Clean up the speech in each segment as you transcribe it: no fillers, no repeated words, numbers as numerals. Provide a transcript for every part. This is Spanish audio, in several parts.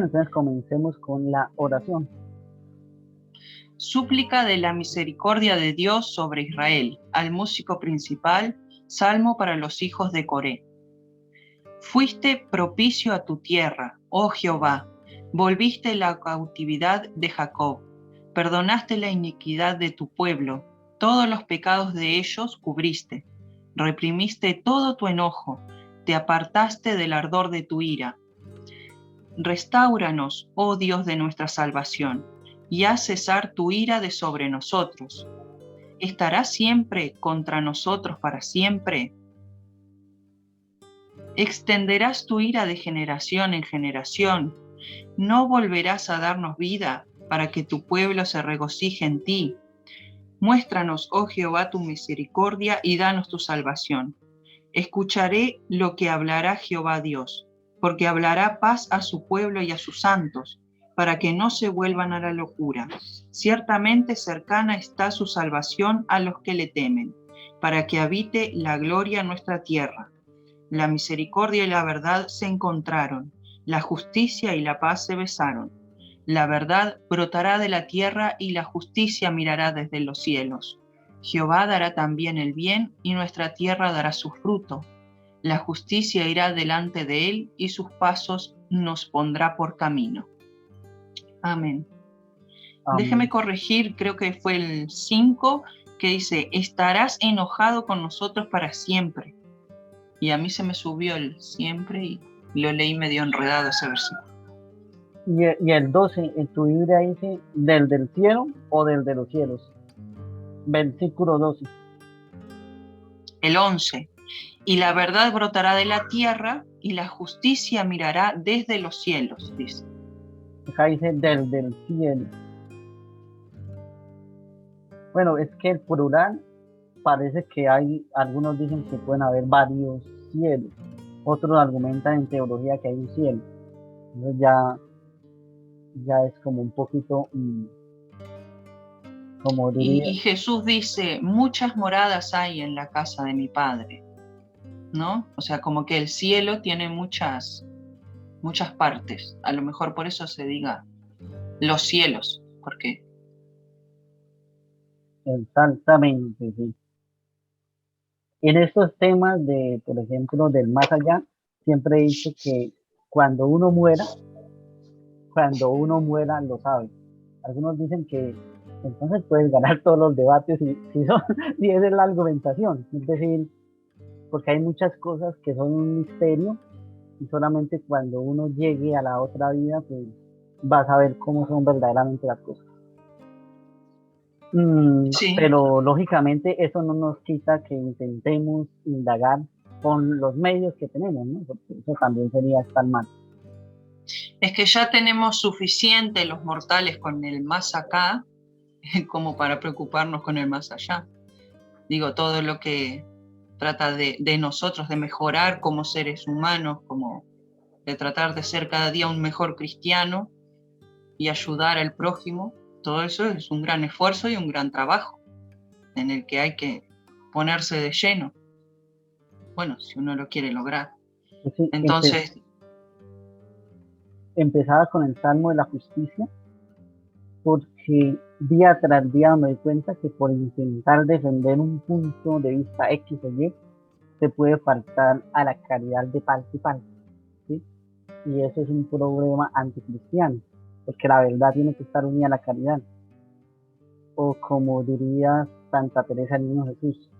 entonces comencemos con la oración. Súplica de la misericordia de Dios sobre Israel, al músico principal, salmo para los hijos de Coré. Fuiste propicio a tu tierra, oh Jehová, volviste la cautividad de Jacob, perdonaste la iniquidad de tu pueblo, todos los pecados de ellos cubriste, reprimiste todo tu enojo, te apartaste del ardor de tu ira. Restáuranos, oh Dios de nuestra salvación, y haz cesar tu ira de sobre nosotros. ¿Estarás siempre contra nosotros para siempre? ¿Extenderás tu ira de generación en generación? ¿No volverás a darnos vida para que tu pueblo se regocije en ti? Muéstranos, oh Jehová, tu misericordia y danos tu salvación. Escucharé lo que hablará Jehová Dios, porque hablará paz a su pueblo y a sus santos, para que no se vuelvan a la locura. Ciertamente cercana está su salvación a los que le temen, para que habite la gloria en nuestra tierra. La misericordia y la verdad se encontraron, la justicia y la paz se besaron. La verdad brotará de la tierra y la justicia mirará desde los cielos. Jehová dará también el bien y nuestra tierra dará su fruto. La justicia irá delante de él y sus pasos nos pondrá por camino. Amén. Déjeme corregir, creo que fue el 5, que dice, estarás enojado con nosotros para siempre. Y a mí se me subió el siempre y lo leí medio enredado ese versículo. Y el 12, en tu Biblia dice, ¿del cielo o del de los cielos? Versículo 12. El 11, y la verdad brotará de la tierra y la justicia mirará desde los cielos, dice. Acá dice del cielo. Bueno, es que el plural parece que hay, algunos dicen que pueden haber varios cielos, otros argumentan en teología que hay un cielo. Entonces ya es como un poquito, como diría. Y Jesús dice, muchas moradas hay en la casa de mi Padre, ¿no? O sea, como que el cielo tiene muchas partes. A lo mejor por eso se diga los cielos, porque... Exactamente, sí. En estos temas de, por ejemplo, del más allá, siempre he dicho que cuando uno muera lo sabe. Algunos dicen que entonces puedes ganar todos los debates si esa es la argumentación. Es decir, porque hay muchas cosas que son un misterio y solamente cuando uno llegue a la otra vida, pues va a saber cómo son verdaderamente las cosas. Sí. Pero lógicamente eso no nos quita que intentemos indagar con los medios que tenemos, ¿no? Porque eso también sería estar mal. Es que ya tenemos suficiente los mortales con el más acá como para preocuparnos con el más allá. Digo, todo lo que trata de nosotros, de mejorar como seres humanos, como de tratar de ser cada día un mejor cristiano y ayudar al prójimo, todo eso es un gran esfuerzo y un gran trabajo en el que hay que ponerse de lleno. Bueno, si uno lo quiere lograr. Sí, entonces... Empezaba con el Salmo de la Justicia, porque día tras día me doy cuenta que por intentar defender un punto de vista X o Y, se puede faltar a la caridad de parte y parte, ¿sí? Y eso es un problema anticristiano, porque la verdad tiene que estar unida a la caridad. O como diría Santa Teresa del Niño Jesús,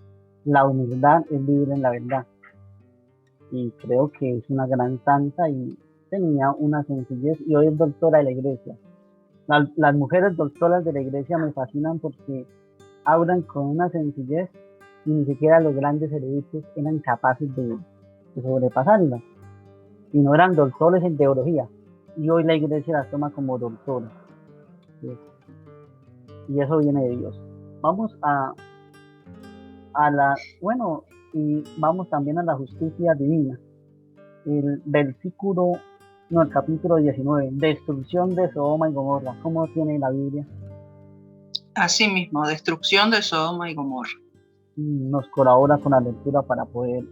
la humildad es vivir en la verdad. Y creo que es una gran santa y tenía una sencillez, y hoy es doctora de la iglesia. Las mujeres doctoras de la iglesia me fascinan porque hablan con una sencillez y ni siquiera los grandes eruditos eran capaces de sobrepasarla. Y no eran doctores en teología. Y hoy la iglesia las toma como doctoras. Y eso viene de Dios. Vamos y vamos también a la justicia divina. El capítulo 19, destrucción de Sodoma y Gomorra. ¿Cómo tiene la Biblia? Así mismo, destrucción de Sodoma y Gomorra. Nos colabora con la lectura para poder...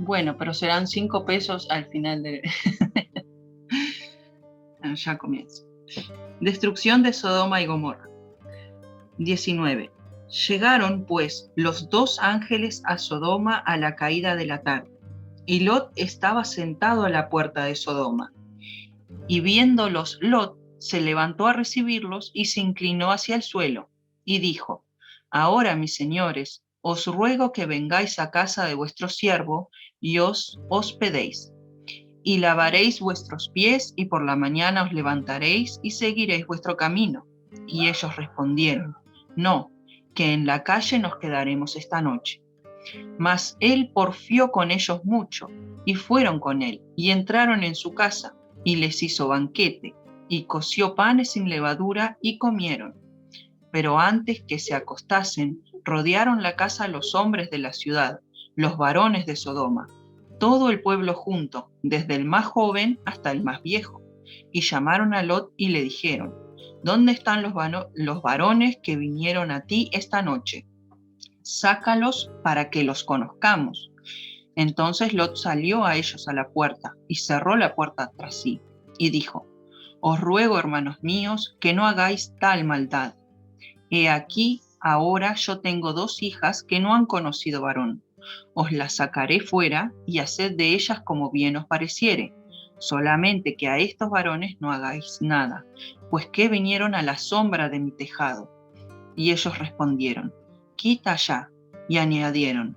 Bueno, pero serán 5 pesos al final de... Ya comienza. Destrucción de Sodoma y Gomorra. 19. Llegaron, pues, los dos ángeles a Sodoma a la caída de la tarde, y Lot estaba sentado a la puerta de Sodoma. Y viéndolos Lot, se levantó a recibirlos y se inclinó hacia el suelo, y dijo: Ahora, mis señores, os ruego que vengáis a casa de vuestro siervo y os hospedéis. Y lavaréis vuestros pies, y por la mañana os levantaréis y seguiréis vuestro camino. Y ellos respondieron: No, que en la calle nos quedaremos esta noche. Mas él porfió con ellos mucho, y fueron con él, y entraron en su casa, y les hizo banquete, y coció panes sin levadura, y comieron. Pero antes que se acostasen, rodearon la casa los hombres de la ciudad, los varones de Sodoma, todo el pueblo junto, desde el más joven hasta el más viejo, y llamaron a Lot y le dijeron: ¿Dónde están los varones que vinieron a ti esta noche? Sácalos para que los conozcamos. Entonces Lot salió a ellos a la puerta y cerró la puerta tras sí, y dijo: Os ruego, hermanos míos, que no hagáis tal maldad. He aquí, ahora yo tengo 2 hijas que no han conocido varón. Os las sacaré fuera y haced de ellas como bien os pareciere. Solamente que a estos varones no hagáis nada, pues que vinieron a la sombra de mi tejado. Y ellos respondieron: Quita ya. Y añadieron: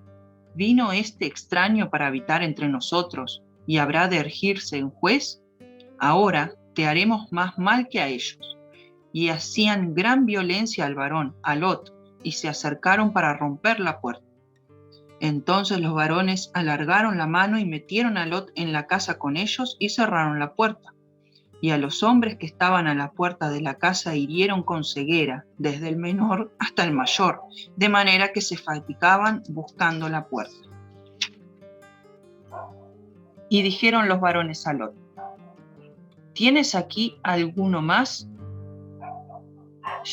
¿Vino este extraño para habitar entre nosotros y habrá de erigirse en juez? Ahora te haremos más mal que a ellos. Y hacían gran violencia al varón, a Lot, y se acercaron para romper la puerta. Entonces los varones alargaron la mano y metieron a Lot en la casa con ellos y cerraron la puerta. Y a los hombres que estaban a la puerta de la casa hirieron con ceguera, desde el menor hasta el mayor, de manera que se fatigaban buscando la puerta. Y dijeron los varones a Lot: ¿Tienes aquí alguno más?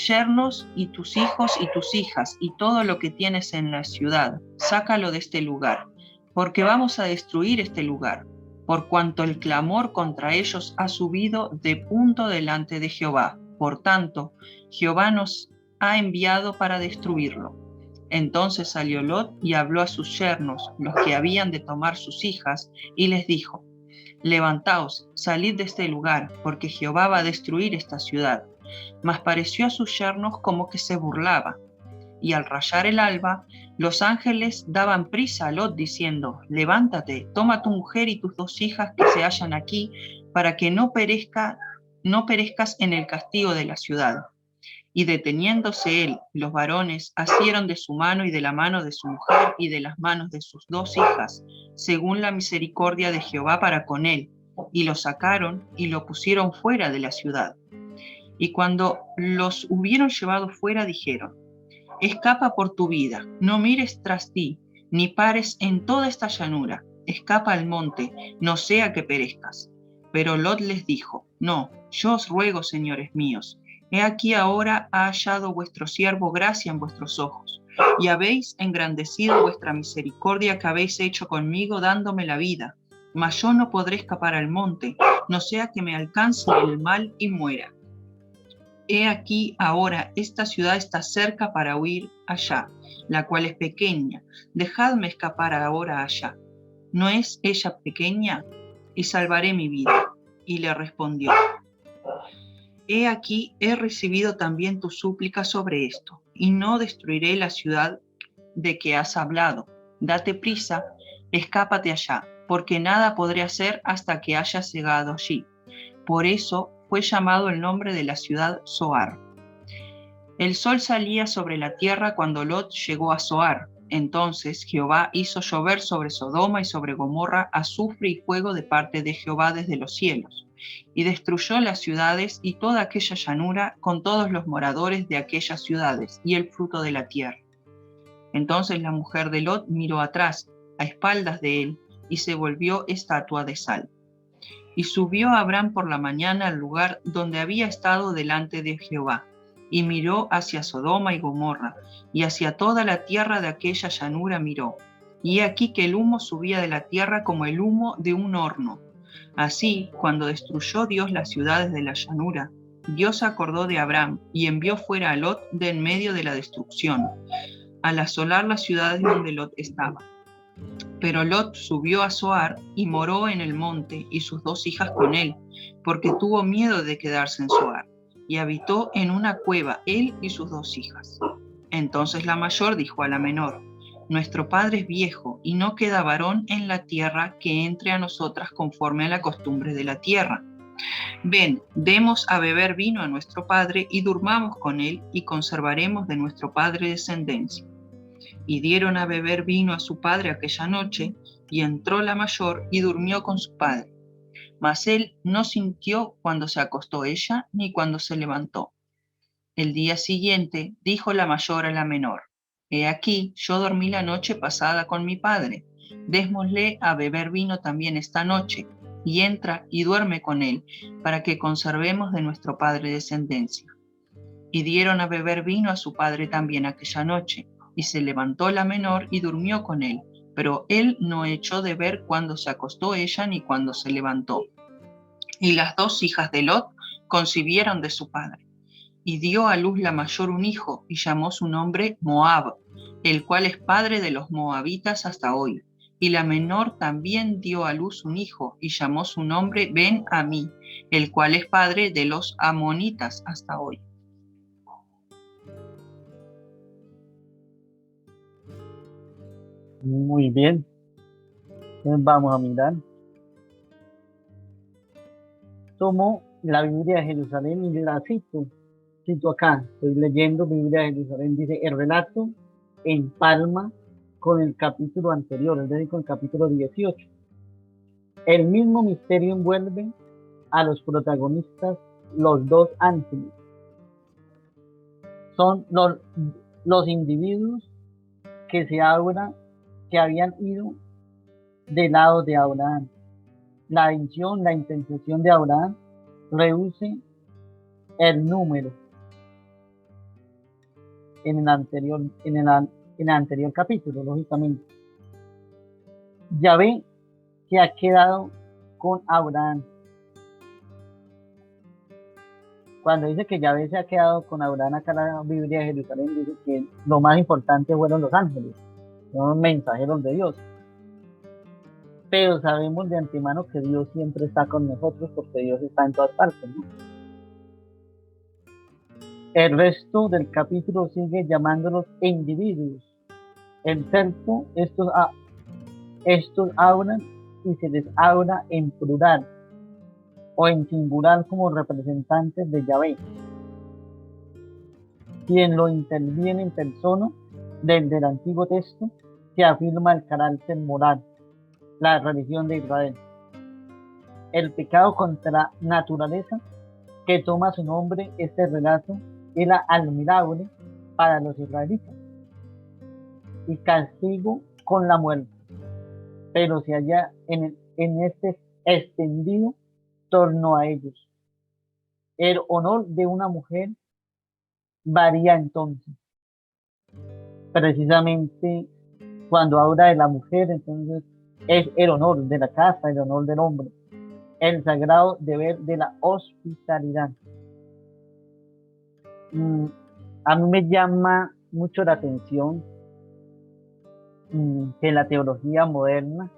Yernos y tus hijos y tus hijas y todo lo que tienes en la ciudad, sácalo de este lugar, porque vamos a destruir este lugar, por cuanto el clamor contra ellos ha subido de punto delante de Jehová. Por tanto, Jehová nos ha enviado para destruirlo. Entonces salió Lot y habló a sus yernos, los que habían de tomar sus hijas, y les dijo: Levantaos, salid de este lugar, porque Jehová va a destruir esta ciudad. Mas pareció a sus yernos como que se burlaba. Y al rayar el alba, los ángeles daban prisa a Lot diciendo: Levántate, toma tu mujer y tus 2 hijas que se hallan aquí, para que no perezcas en el castigo de la ciudad. Y deteniéndose él, los varones asieron de su mano y de la mano de su mujer y de las manos de sus 2 hijas, según la misericordia de Jehová para con él, y lo sacaron y lo pusieron fuera de la ciudad. Y cuando los hubieron llevado fuera, dijeron: Escapa por tu vida, no mires tras ti, ni pares en toda esta llanura, escapa al monte, no sea que perezcas. Pero Lot les dijo: No, yo os ruego, señores míos, he aquí ahora ha hallado vuestro siervo gracia en vuestros ojos, y habéis engrandecido vuestra misericordia que habéis hecho conmigo dándome la vida, mas yo no podré escapar al monte, no sea que me alcance el mal y muera. He aquí ahora esta ciudad está cerca para huir allá, la cual es pequeña. Dejadme escapar ahora allá. ¿No es ella pequeña? Y salvaré mi vida. Y le respondió: He aquí he recibido también tu súplica sobre esto, y no destruiré la ciudad de que has hablado. Date prisa, escápate allá, porque nada podré hacer hasta que hayas llegado allí. Por eso fue llamado el nombre de la ciudad Zoar. El sol salía sobre la tierra cuando Lot llegó a Zoar. Entonces Jehová hizo llover sobre Sodoma y sobre Gomorra azufre y fuego de parte de Jehová desde los cielos, y destruyó las ciudades y toda aquella llanura con todos los moradores de aquellas ciudades y el fruto de la tierra. Entonces la mujer de Lot miró atrás, a espaldas de él, y se volvió estatua de sal. Y subió Abraham por la mañana al lugar donde había estado delante de Jehová, y miró hacia Sodoma y Gomorra, y hacia toda la tierra de aquella llanura miró. Y he aquí que el humo subía de la tierra como el humo de un horno. Así, cuando destruyó Dios las ciudades de la llanura, Dios se acordó de Abraham y envió fuera a Lot de en medio de la destrucción, al asolar las ciudades donde Lot estaba. Pero Lot subió a Zoar y moró en el monte, y sus 2 hijas con él, porque tuvo miedo de quedarse en Zoar, y habitó en una cueva él y sus 2 hijas. Entonces la mayor dijo a la menor: Nuestro padre es viejo, y no queda varón en la tierra que entre a nosotras conforme a la costumbre de la tierra. Ven, demos a beber vino a nuestro padre, y durmamos con él, y conservaremos de nuestro padre descendencia. Y dieron a beber vino a su padre aquella noche, y entró la mayor y durmió con su padre. Mas él no sintió cuando se acostó ella, ni cuando se levantó. El día siguiente dijo la mayor a la menor: He aquí, yo dormí la noche pasada con mi padre. Démosle a beber vino también esta noche, y entra y duerme con él, para que conservemos de nuestro padre descendencia. Y dieron a beber vino a su padre también aquella noche, y se levantó la menor y durmió con él, pero él no echó de ver cuando se acostó ella ni cuando se levantó. Y las 2 hijas de Lot concibieron de su padre. Y dio a luz la mayor un hijo, y llamó su nombre Moab, el cual es padre de los moabitas hasta hoy. Y la menor también dio a luz un hijo, y llamó su nombre Ben-Amí, el cual es padre de los amonitas hasta hoy. Muy bien. Entonces vamos a mirar. Tomo la Biblia de Jerusalén y la cito. Cito acá. Estoy leyendo Biblia de Jerusalén. Dice: el relato empalma con el capítulo anterior, es decir, con el capítulo 18. El mismo misterio envuelve a los protagonistas, los 2 ángeles. Son los individuos que que habían ido del lado de Abraham. La intención, la intención de Abraham reduce el número en el anterior capítulo, lógicamente. Yahvé que ha quedado con Abraham. Cuando dice que Yahvé se ha quedado con Abraham, acá en la Biblia de Jerusalén dice que lo más importante fueron los ángeles, son los mensajeros de Dios. Pero sabemos de antemano que Dios siempre está con nosotros, porque Dios está en todas partes, ¿no? El resto del capítulo sigue llamándolos individuos. El texto, estos hablan y se les habla en plural o en singular como representantes de Yahvé, quien lo interviene en persona desde el antiguo texto, que afirma el carácter moral, la religión de Israel. El pecado contra la naturaleza que toma su nombre este relato era admirable para los israelitas y castigo con la muerte, pero se halla en este extendido torno a ellos. El honor de una mujer varía entonces. Precisamente cuando habla de la mujer, entonces es el honor de la casa, el honor del hombre, el sagrado deber de la hospitalidad. A mí me llama mucho la atención que en la teología moderna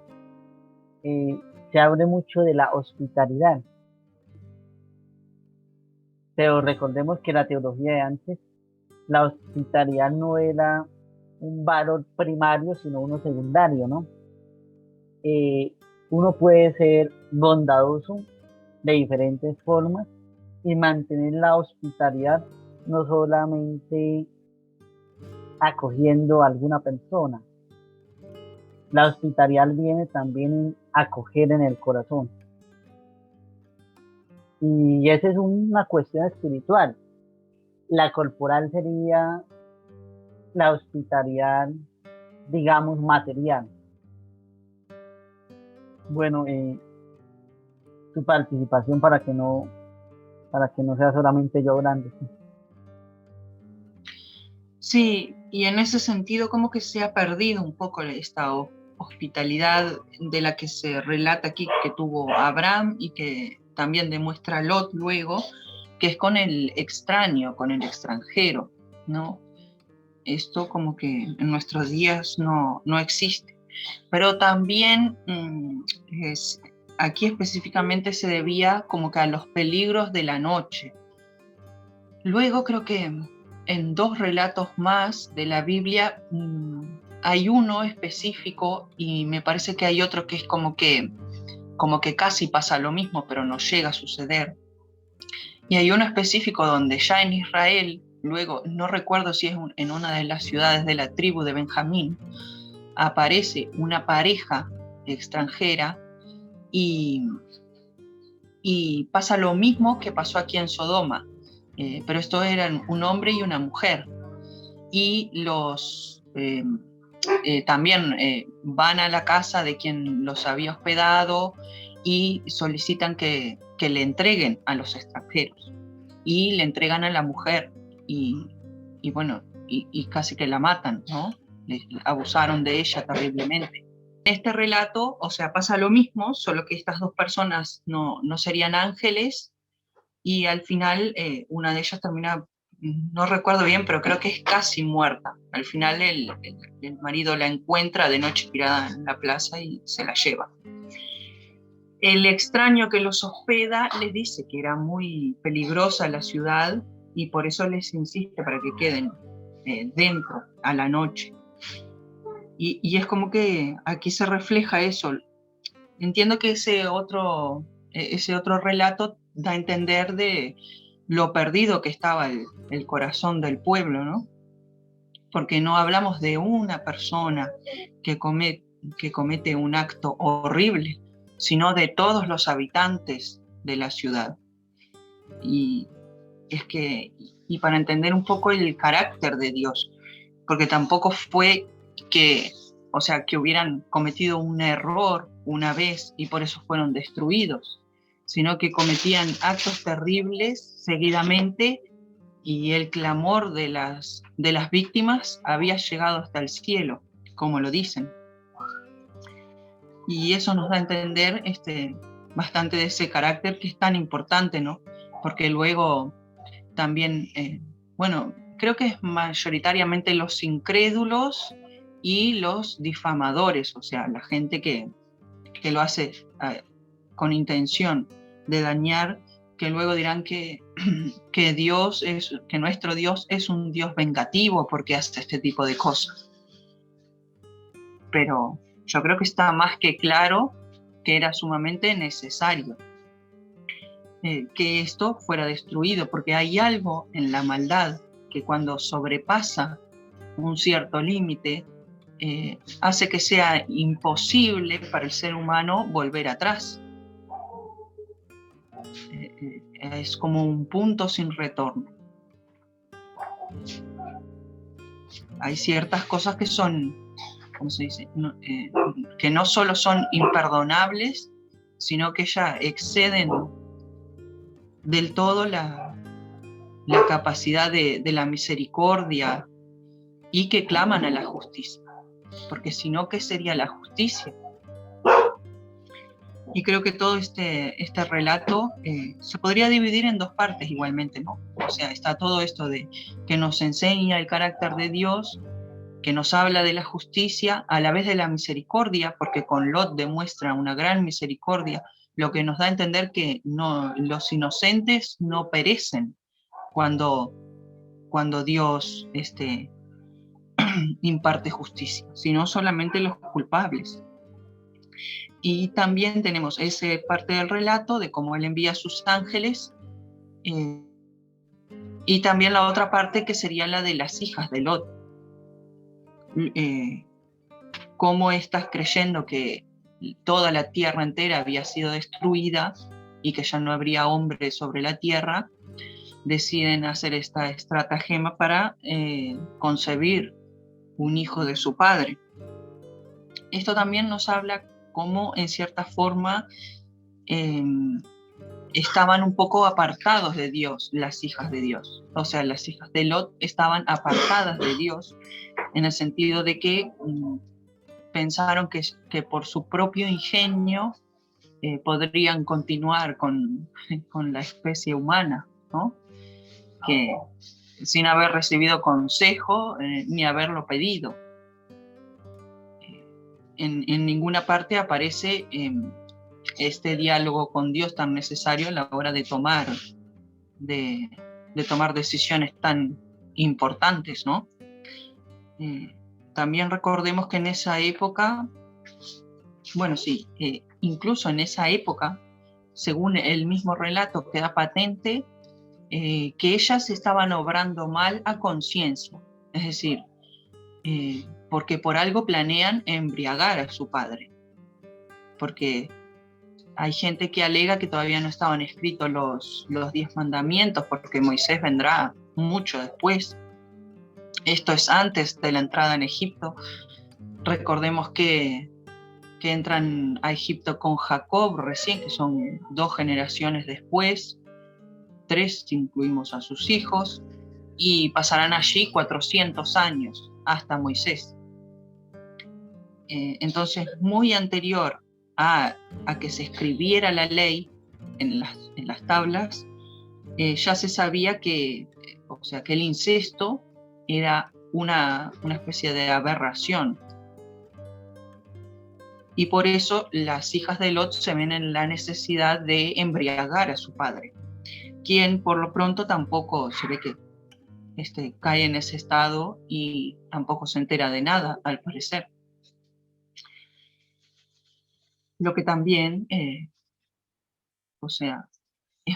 se hable mucho de la hospitalidad. Pero recordemos que la teología de antes, la hospitalidad no era un valor primario, sino uno secundario, ¿no? Uno puede ser bondadoso de diferentes formas y mantener la hospitalidad no solamente acogiendo a alguna persona. La hospitalidad viene también en acoger en el corazón. Y esa es una cuestión espiritual. La corporal sería la hospitalidad, digamos, material. Bueno, su participación para que no sea solamente yo hablando. Sí, y en ese sentido como que se ha perdido un poco esta hospitalidad de la que se relata aquí que tuvo Abraham y que también demuestra Lot luego, que es con el extraño, con el extranjero, ¿no? Esto como que en nuestros días no existe. Pero también aquí específicamente se debía como que a los peligros de la noche. Luego creo que en 2 relatos más de la Biblia hay uno específico y me parece que hay otro que es como que casi pasa lo mismo, pero no llega a suceder. Y hay uno específico donde ya en Israel, luego, no recuerdo si es en una de las ciudades de la tribu de Benjamín, aparece una pareja extranjera y pasa lo mismo que pasó aquí en Sodoma, pero estos eran un hombre y una mujer. Y los también van a la casa de quien los había hospedado y solicitan que le entreguen a los extranjeros. Y le entregan a la mujer y bueno, y casi que la matan, ¿no? Abusaron de ella terriblemente. En este relato, o sea, pasa lo mismo, solo que estas 2 personas no serían ángeles y al final una de ellas termina, no recuerdo bien, pero creo que es casi muerta. Al final el marido la encuentra de noche tirada en la plaza y se la lleva. El extraño que los hospeda les dice que era muy peligrosa la ciudad y por eso les insiste para que queden dentro a la noche. Y es como que aquí se refleja eso. Entiendo que ese otro relato da a entender de lo perdido que estaba el corazón del pueblo, ¿no? Porque no hablamos de una persona que comete un acto horrible, sino de todos los habitantes de la ciudad. Y para entender un poco el carácter de Dios, porque tampoco fue que hubieran cometido un error una vez y por eso fueron destruidos, sino que cometían actos terribles seguidamente y el clamor de las víctimas había llegado hasta el cielo, como lo dicen. Y eso nos da a entender bastante de ese carácter que es tan importante, ¿no? Porque luego también, creo que es mayoritariamente los incrédulos y los difamadores, o sea, la gente que lo hace con intención de dañar, que luego dirán que nuestro Dios es un Dios vengativo porque hace este tipo de cosas. Pero yo creo que está más que claro que era sumamente necesario que esto fuera destruido, porque hay algo en la maldad que cuando sobrepasa un cierto límite hace que sea imposible para el ser humano volver atrás. Es como un punto sin retorno. Hay ciertas cosas que son, ¿cómo se dice? Que no solo son imperdonables, sino que ya exceden del todo la capacidad de la misericordia y que claman a la justicia. Porque si no, ¿qué sería la justicia? Y creo que todo este relato se podría dividir en 2 partes igualmente, ¿no? O sea, está todo esto de que nos enseña el carácter de Dios, que nos habla de la justicia, a la vez de la misericordia, porque con Lot demuestra una gran misericordia, lo que nos da a entender que los inocentes no perecen cuando Dios imparte justicia, sino solamente los culpables. Y también tenemos esa parte del relato de cómo él envía a sus ángeles, y también la otra parte que sería la de las hijas de Lot. Cómo estás creyendo que toda la tierra entera había sido destruida y que ya no habría hombre sobre la tierra, deciden hacer esta estratagema para concebir un hijo de su padre. Esto también nos habla cómo en cierta forma estaban un poco apartados de Dios, las hijas de Dios. O sea, las hijas de Lot estaban apartadas de Dios en el sentido de que pensaron que por su propio ingenio podrían continuar con la especie humana, ¿no? Que sin haber recibido consejo ni haberlo pedido. En ninguna parte aparece este diálogo con Dios tan necesario a la hora de tomar decisiones tan importantes, ¿no? También recordemos que en esa época, bueno, sí, incluso en esa época, según el mismo relato, queda patente que ellas estaban obrando mal a conciencia, es decir, porque por algo planean embriagar a su padre, porque hay gente que alega que todavía no estaban escritos los 10 mandamientos, porque Moisés vendrá mucho después. Esto es antes de la entrada en Egipto. Recordemos que entran a Egipto con Jacob recién, que son 2 generaciones después, 3 si incluimos a sus hijos, y pasarán allí 400 años hasta Moisés. Entonces, muy anterior a que se escribiera la ley en las tablas, ya se sabía que el incesto era una especie de aberración. Y por eso las hijas de Lot se ven en la necesidad de embriagar a su padre, quien por lo pronto tampoco se ve que cae en ese estado y tampoco se entera de nada, al parecer. Lo que también, es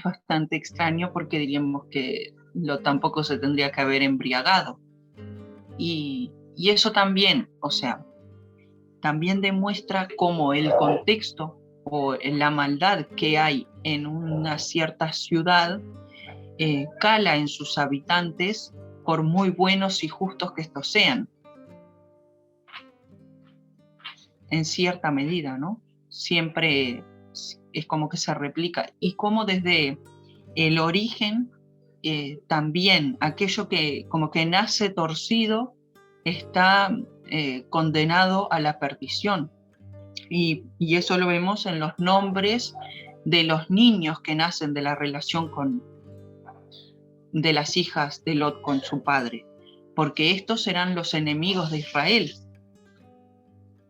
bastante extraño porque diríamos que Lot tampoco se tendría que haber embriagado. Y eso también, también demuestra cómo el contexto o la maldad que hay en una cierta ciudad cala en sus habitantes, por muy buenos y justos que estos sean. En cierta medida, ¿no? Siempre es como que se replica. Y como desde el origen, también aquello que como que nace torcido está condenado a la perdición. Y eso lo vemos en los nombres de los niños que nacen de la relación de las hijas de Lot con su padre, porque estos serán los enemigos de Israel,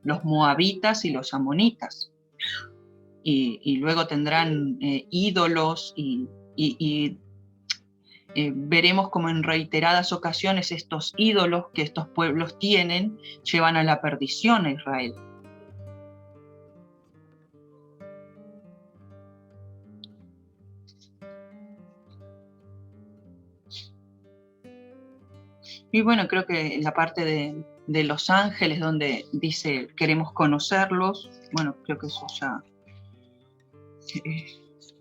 los moabitas y los amonitas, y luego tendrán ídolos y veremos como en reiteradas ocasiones estos ídolos que estos pueblos tienen llevan a la perdición a Israel. Y bueno, creo que en la parte de los ángeles, donde dice queremos conocerlos, bueno, creo que eso ya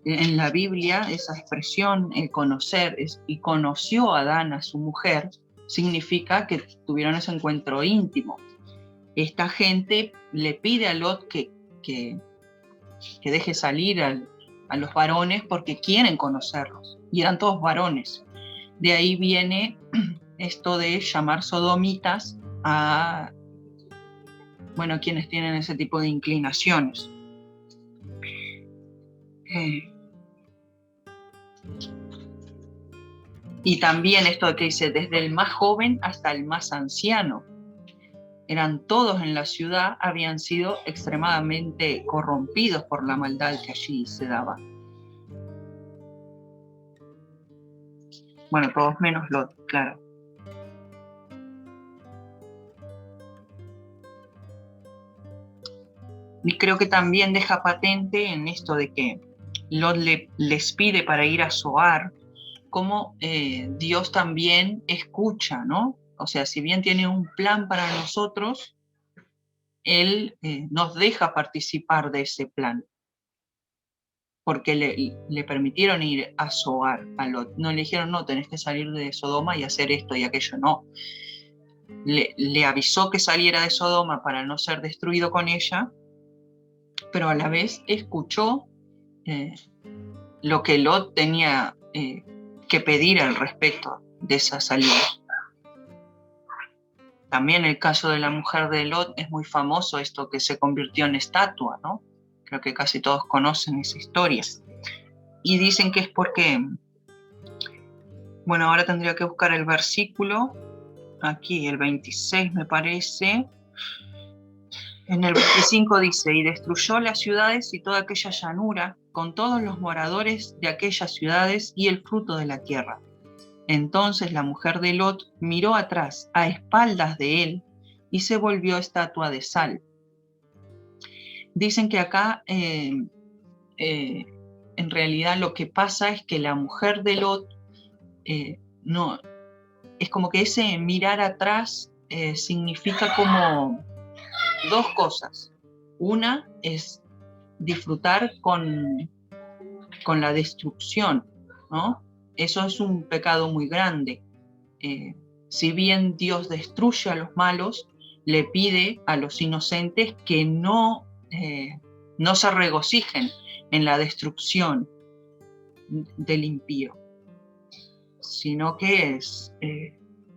en la Biblia, esa expresión, el conocer, y conoció a Adán a su mujer, significa que tuvieron ese encuentro íntimo. Esta gente le pide a Lot que deje salir a los varones porque quieren conocerlos, y eran todos varones. De ahí viene esto de llamar sodomitas a, quienes tienen ese tipo de inclinaciones. Y también esto de que dice, desde el más joven hasta el más anciano, eran todos en la ciudad, habían sido extremadamente corrompidos por la maldad que allí se daba. Bueno, todos menos Lot, claro. Y creo que también deja patente en esto de que Lot les pide para ir a Zoar, cómo Dios también escucha, ¿no? O sea, si bien tiene un plan para nosotros, Él nos deja participar de ese plan, porque le permitieron ir a Zoar a Lot. No le dijeron, no, tenés que salir de Sodoma y hacer esto y aquello, no. Le avisó que saliera de Sodoma para no ser destruido con ella, pero a la vez escuchó lo que Lot tenía que pedir al respecto de esa salida. También el caso de la mujer de Lot es muy famoso, esto que se convirtió en estatua, ¿no? Creo que casi todos conocen esa historia. Y dicen que es porque, bueno, ahora tendría que buscar el versículo, aquí el 26 me parece. En el 25 dice, y destruyó las ciudades y toda aquella llanura, con todos los moradores de aquellas ciudades y el fruto de la tierra. Entonces la mujer de Lot miró atrás, a espaldas de él, y se volvió estatua de sal. Dicen que acá, en realidad lo que pasa es que la mujer de Lot, no, es como que ese mirar atrás significa como dos cosas. Una es disfrutar con la destrucción, ¿no? Eso es un pecado muy grande. Si bien Dios destruye a los malos, le pide a los inocentes que no se regocijen en la destrucción del impío, sino que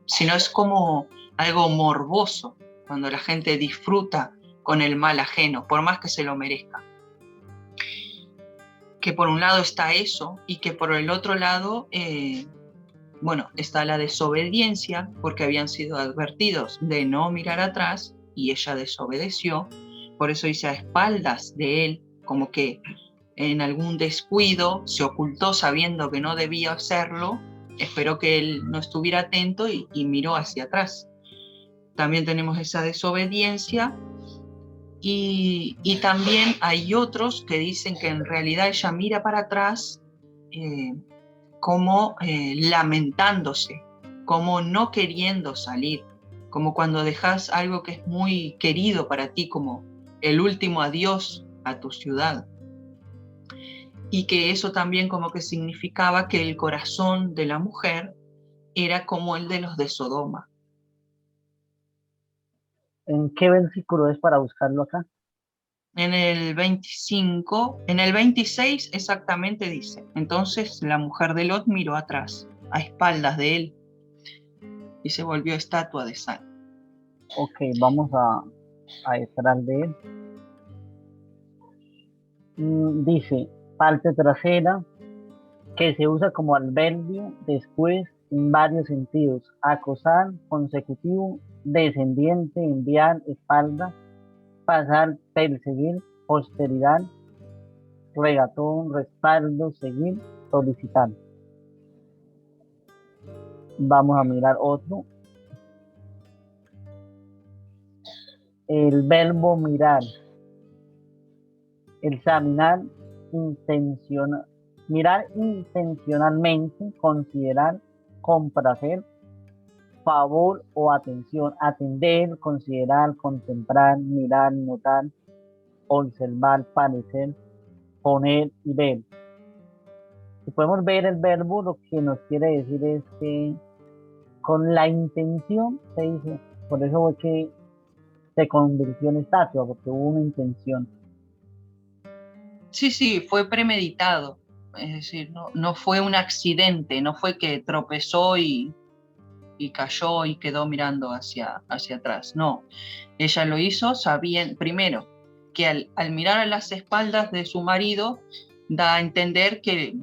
sino es como algo morboso cuando la gente disfruta con el mal ajeno, por más que se lo merezca. Que por un lado está eso, y que por el otro lado, está la desobediencia, porque habían sido advertidos de no mirar atrás, y ella desobedeció. Por eso dice a espaldas de él, como que en algún descuido se ocultó sabiendo que no debía hacerlo, esperó que él no estuviera atento y miró hacia atrás. También tenemos esa desobediencia. Y también hay otros que dicen que en realidad ella mira para atrás como lamentándose, como no queriendo salir, como cuando dejas algo que es muy querido para ti, como el último adiós a tu ciudad. Y que eso también como que significaba que el corazón de la mujer era como el de los de Sodoma. ¿En qué versículo es para buscarlo acá? En el 25, en el 26 exactamente dice, entonces la mujer de Lot miró atrás, a espaldas de él, y se volvió estatua de sal. Ok, vamos a detrás de él. Dice, parte trasera, que se usa como adverbio después en varios sentidos: acosar, consecutivo, descendiente, enviar, espalda, pasar, perseguir, posteridad, regatón, respaldo, seguir, solicitar. Vamos a mirar otro. El verbo mirar, examinar, mirar intencionalmente, considerar, complacer, favor o atención, atender, considerar, contemplar, mirar, notar, observar, parecer, poner y ver. Si podemos ver el verbo, lo que nos quiere decir es que con la intención se dice, por eso fue que se convirtió en estatua, porque hubo una intención. Sí, fue premeditado, es decir, no fue un accidente, no fue que tropezó y cayó y quedó mirando hacia atrás, no. Ella lo hizo sabiendo, primero, que al mirar a las espaldas de su marido, da a entender que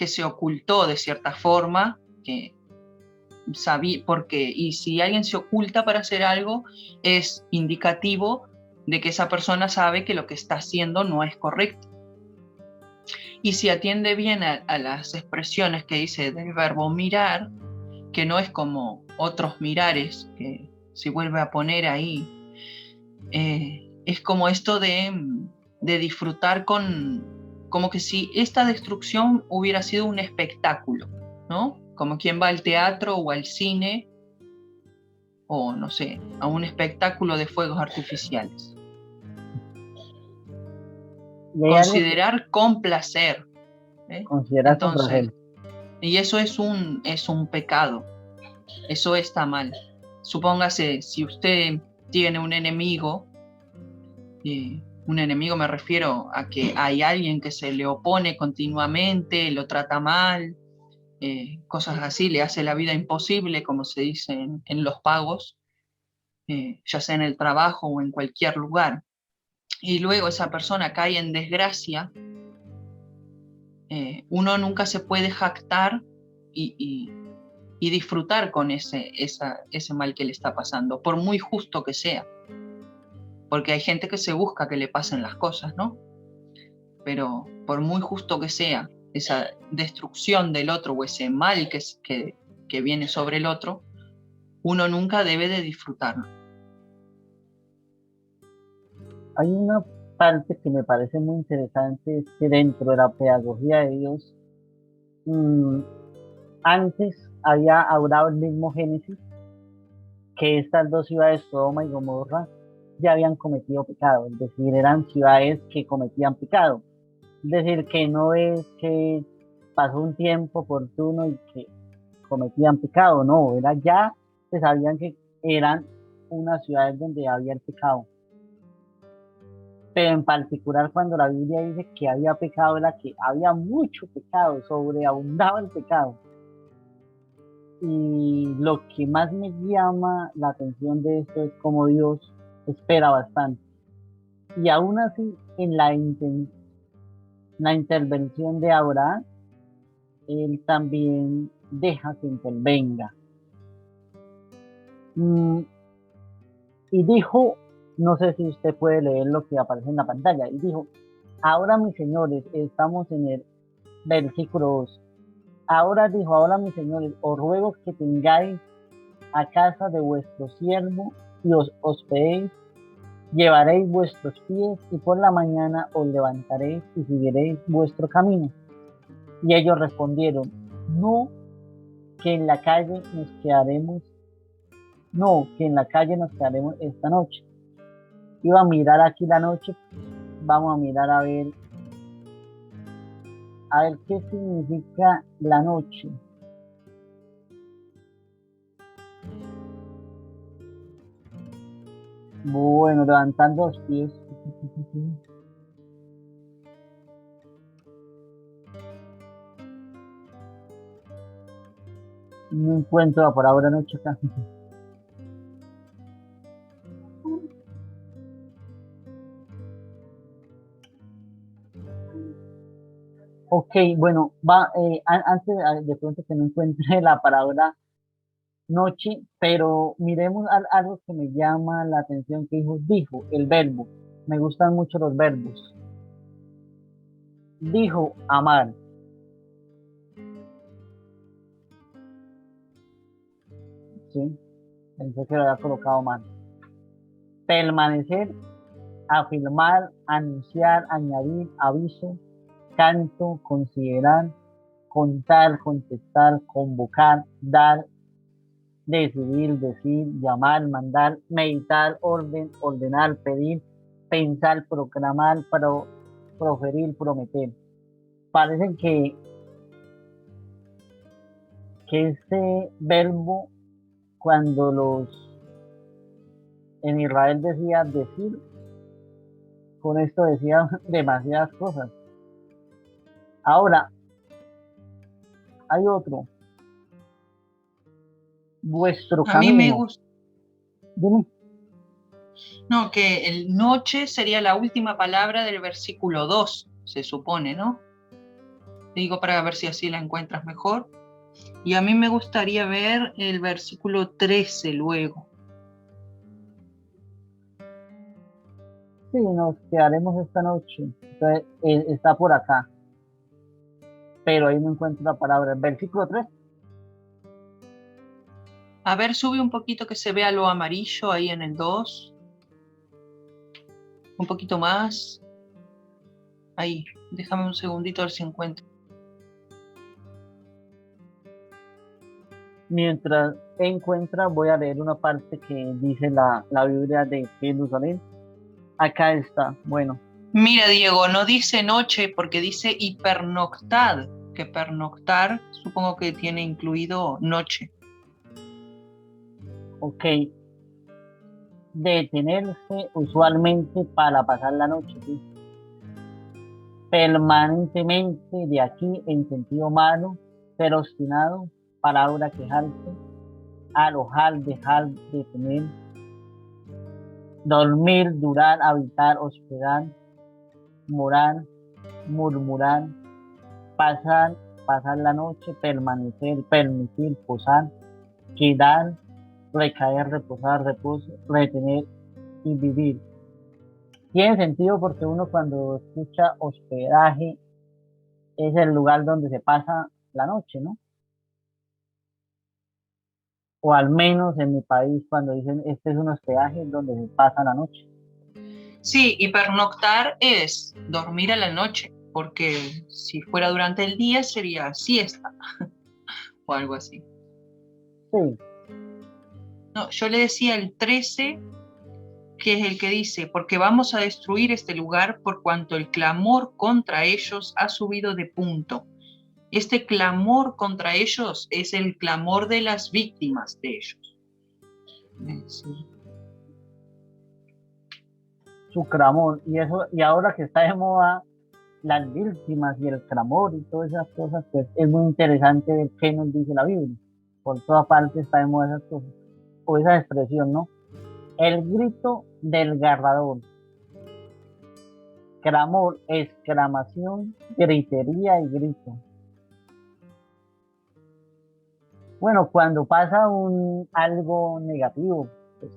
se ocultó de cierta forma, que sabía, y si alguien se oculta para hacer algo, es indicativo de que esa persona sabe que lo que está haciendo no es correcto. Y si atiende bien a las expresiones que dice del verbo mirar, que no es como otros mirares, que se vuelve a poner ahí, es como esto de disfrutar como que si esta destrucción hubiera sido un espectáculo, ¿no? Como quien va al teatro o al cine, o no sé, a un espectáculo de fuegos artificiales. Considerar con placer. Considerar Entonces, con placer. y eso es un pecado, eso está mal. Supóngase, si usted tiene un enemigo me refiero a que hay alguien que se le opone continuamente, lo trata mal, cosas así, le hace la vida imposible, como se dice en los pagos. ya sea en el trabajo o en cualquier lugar, y luego esa persona cae en desgracia, uno nunca se puede jactar y disfrutar con ese mal que le está pasando, por muy justo que sea. Porque hay gente que se busca que le pasen las cosas, ¿no? Pero por muy justo que sea, esa destrucción del otro o ese mal que viene sobre el otro, uno nunca debe de disfrutarlo. Hay una parte que me parece muy interesante, es que dentro de la pedagogía de Dios, antes había hablado el mismo Génesis, que estas dos ciudades, Sodoma y Gomorra, ya habían cometido pecado, es decir, eran ciudades que cometían pecado. Es decir, que no es que pasó un tiempo oportuno y que cometían pecado, no, era ya, se sabían que eran unas ciudades donde había el pecado. Pero en particular cuando la Biblia dice que había pecado, era que había mucho pecado, sobreabundaba el pecado. Y lo que más me llama la atención de esto es cómo Dios espera bastante. Y aún así, en la intervención de Abraham, él también deja que intervenga. Y dijo, no sé si usted puede leer lo que aparece en la pantalla, y dijo, ahora mis señores, estamos en el versículo 2. Ahora dijo, ahora mis señores, os ruego que tengáis a casa de vuestro siervo y os hospedéis, llevaréis vuestros pies y por la mañana os levantaréis y seguiréis vuestro camino. Y ellos respondieron, no, que en la calle nos quedaremos esta noche. Iba a mirar aquí la noche, vamos a mirar a ver qué significa la noche. Bueno, levantando los pies. No encuentro por ahora noche acá. Ok, bueno, antes de pronto que no encuentre la palabra noche, pero miremos algo que me llama la atención que dijo, el verbo. Me gustan mucho los verbos. Dijo, amar. Sí, pensé que lo había colocado mal. Permanecer, afirmar, anunciar, añadir, aviso, canto, considerar, contar, contestar, convocar, dar, decidir, decir, llamar, mandar, meditar, orden, ordenar, pedir, pensar, proclamar, proferir, prometer. Parece que este verbo, cuando en Israel decía decir, con esto decía demasiadas cosas. Ahora, hay otro. Vuestro A mí me camino. gusta. Dime. No, que el noche sería la última palabra del versículo 2, se supone, ¿no? Digo para ver si así la encuentras mejor. Y a mí me gustaría ver el versículo 13 luego. Sí, nos quedaremos esta noche. Entonces, está por acá. Pero ahí no encuentro la palabra. Versículo 3. A ver, sube un poquito que se vea lo amarillo ahí en el 2. Un poquito más. Ahí, déjame un segundito a ver si encuentro. Mientras encuentra, voy a leer una parte que dice la Biblia de Jerusalén. Acá está. Bueno. Mira, Diego, no dice noche porque dice y pernoctad, que pernoctar supongo que tiene incluido noche. Ok. Detenerse usualmente para pasar la noche, ¿sí? Permanentemente de aquí en sentido malo, ser obstinado, palabra quejarse, alojar, dejar, detener, dormir, durar, habitar, hospedar, morar, murmurar, pasar, pasar la noche, permanecer, permitir, posar, quedar, recaer, reposar, reposo, retener y vivir. Tiene sentido porque uno cuando escucha hospedaje es el lugar donde se pasa la noche, ¿no? O al menos en mi país cuando dicen este es un hospedaje donde se pasa la noche. Sí, y pernoctar es dormir a la noche, porque si fuera durante el día sería siesta o algo así. Sí, No, yo le decía el 13, que es el que dice, porque vamos a destruir este lugar por cuanto el clamor contra ellos ha subido de punto. Este clamor contra ellos es el clamor de las víctimas de ellos. Sí. su clamor. Y eso, y ahora que está de moda las víctimas y el clamor y todas esas cosas, pues es muy interesante ver qué nos dice la Biblia. Por toda parte está de moda esas cosas, o esa expresión, ¿no? El grito del garrador. Clamor, exclamación, gritería y grito. Bueno, cuando pasa algo negativo, pues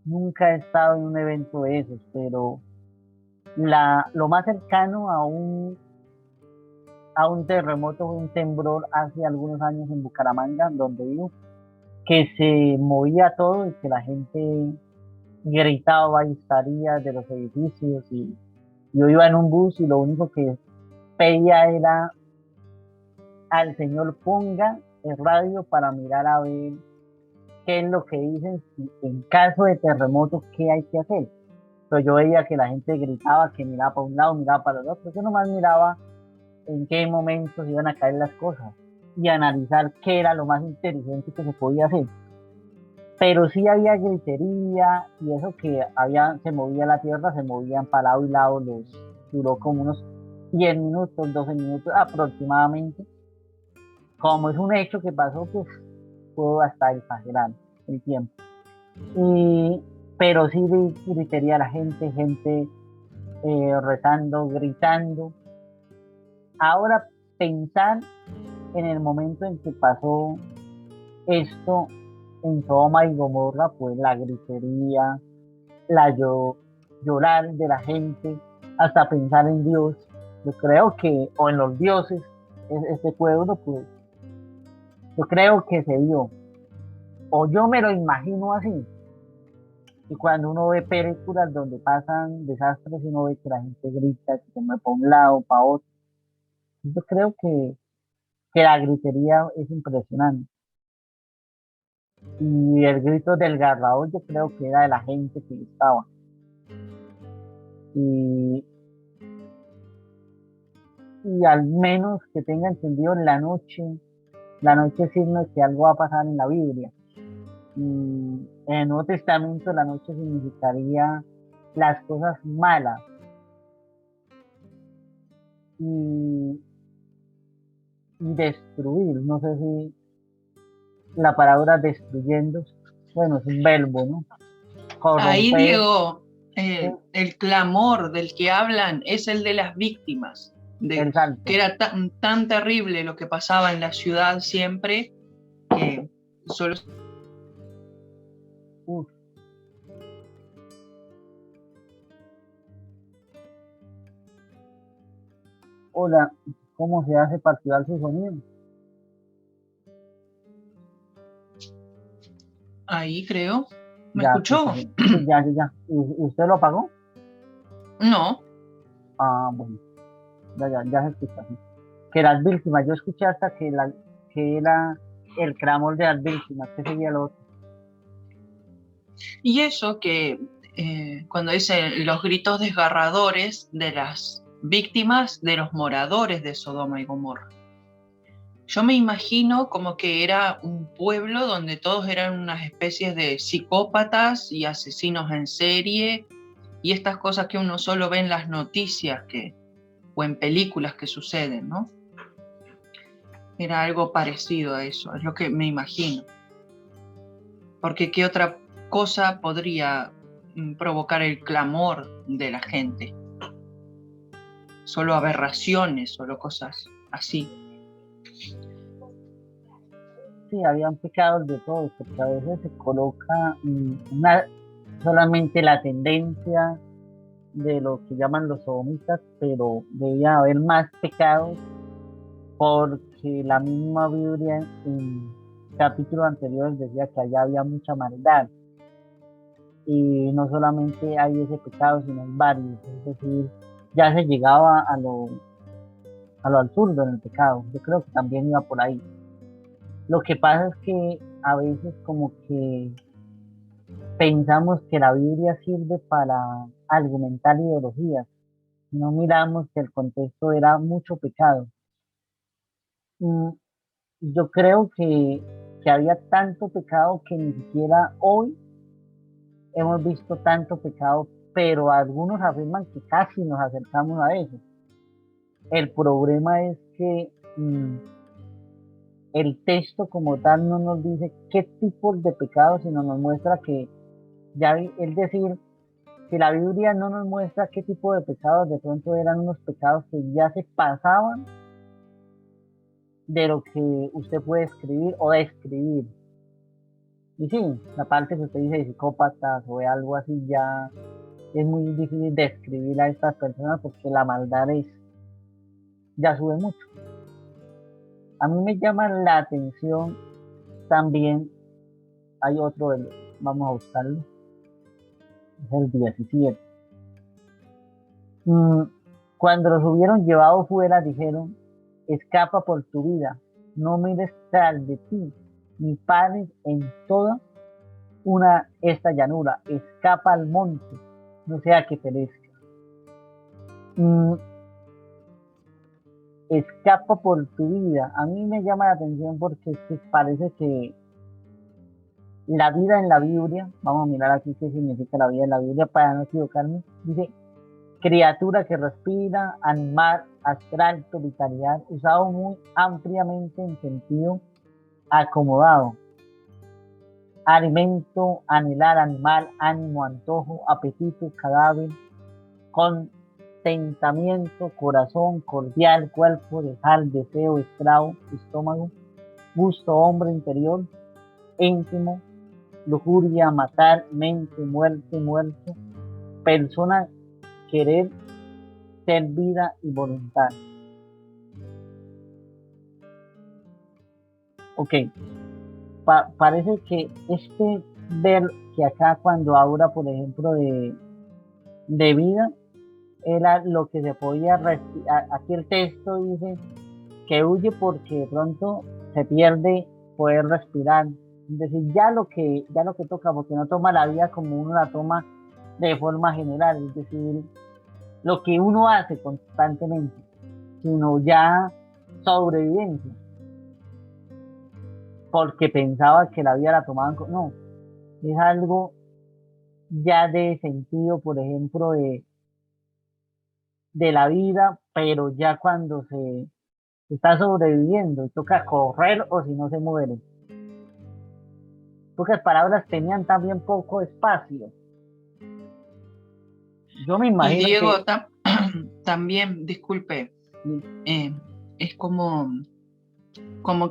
nunca he estado en un evento de esos, pero lo más cercano a un terremoto fue un temblor hace algunos años en Bucaramanga, donde vivo, que se movía todo y que la gente gritaba y salía de los edificios y yo iba en un bus y lo único que pedía era al señor ponga el radio para mirar a ver qué es lo que dicen si en caso de terremoto qué hay que hacer. Pero yo veía que la gente gritaba, que miraba para un lado, miraba para el otro, yo nomás miraba en qué momentos iban a caer las cosas y analizar qué era lo más inteligente que se podía hacer. Pero sí había gritería y eso que se movía la tierra, se movían para lado y lado, duró como unos 10 minutos, 12 minutos aproximadamente. Como es un hecho que pasó, pues fue hasta exagerar el tiempo. Y, pero sí gritería la gente, rezando, gritando. Ahora pensar en el momento en que pasó esto en Sodoma y Gomorra, pues la gritería, llorar de la gente, hasta pensar en Dios. Yo creo que, o en los dioses, este pueblo, pues, yo creo que se dio, o yo me lo imagino así. Y cuando uno ve películas donde pasan desastres, uno ve que la gente grita, que se mueve para un lado, para otro. Yo creo que la gritería es impresionante. Y el grito del garrao yo creo que era de la gente que estaba. Y, y al menos que tenga entendido la noche es signo de que algo va a pasar en la Biblia. Y en el Nuevo Testamento la noche significaría las cosas malas. Y, y destruir, no sé si la palabra destruyendo, bueno, es un verbo, ¿no? Ahí, Corromper, Diego, ¿sí? el clamor del que hablan es el de las víctimas, El que salto. era tan terrible lo que pasaba en la ciudad siempre, que solo... Uf. Hola, ¿cómo se hace para activar su sonido? Ahí creo. ¿Me Ya, sí, sí, escuchó? sí, sí, ya, ya, ya. ¿Usted lo apagó? No. Ah, bueno, ya se escucha. Sí. Que las víctimas, yo escuché hasta que era el clamor de las víctimas, que sería lo otro. Y eso que cuando dicen los gritos desgarradores de las víctimas de los moradores de Sodoma y Gomorra. Yo me imagino como que era un pueblo donde todos eran unas especies de psicópatas y asesinos en serie y estas cosas que uno solo ve en las noticias o en películas que suceden, ¿no? Era algo parecido a eso, es lo que me imagino. Porque ¿qué otra cosa podría provocar el clamor de la gente. Solo aberraciones, solo cosas así. Sí, habían pecados de todos, porque a veces se coloca solamente la tendencia de lo que llaman los sodomitas, pero debía haber más pecados porque la misma Biblia en capítulos anteriores decía que allá había mucha maldad. Y no solamente hay ese pecado, sino hay varios. Es decir, ya se llegaba a lo absurdo en el pecado. Yo creo que también iba por ahí. Lo que pasa es que a veces como que pensamos que la Biblia sirve para argumentar ideologías. No miramos que el contexto era mucho pecado. Mm, Yo creo que había tanto pecado que ni siquiera hoy hemos visto tanto pecado, pero algunos afirman que casi nos acercamos a eso. El problema es que el texto como tal no nos dice qué tipo de pecado, sino nos muestra que, es decir, si la Biblia no nos muestra qué tipo de pecados, de pronto eran unos pecados que ya se pasaban de lo que usted puede escribir o describir. Y sí, la parte que usted dice de psicópatas o de algo así ya es muy difícil describir a estas personas porque la maldad ya sube mucho. A mí me llama la atención también, hay otro, vamos a buscarlo, es el 17. Cuando los hubieron llevado fuera, dijeron: escapa por tu vida, no mires tras de ti, ni pares en toda esta llanura, escapa al monte, no sea que perezca. Escapa por tu vida. A mí me llama la atención porque es que parece que la vida en la Biblia, vamos a mirar aquí qué significa la vida en la Biblia para no equivocarme, dice criatura que respira, animal, abstracto, vitalidad, usado muy ampliamente en sentido acomodado. Alimento, anhelar, animal, ánimo, antojo, apetito, cadáver, contentamiento, corazón, cordial, cuerpo, dejar, deseo, estómago, gusto, hombre interior, íntimo, lujuria, matar, mente, muerte, muerto, persona, querer, ser vida y voluntad. Ok, parece que ver que acá cuando habla, por ejemplo, de vida, era lo que se podía respirar. Aquí el texto dice que huye porque de pronto se pierde poder respirar. Es decir, ya lo que toca, porque no toma la vida como uno la toma de forma general, es decir, lo que uno hace constantemente, sino ya sobrevivencia, porque pensaba que la vida la tomaban no, es algo ya de sentido, por ejemplo, de la vida, pero ya cuando se está sobreviviendo, toca correr o si no se muere. Pocas palabras, tenían también poco espacio. Yo me imagino y Diego, que... también, disculpe, es como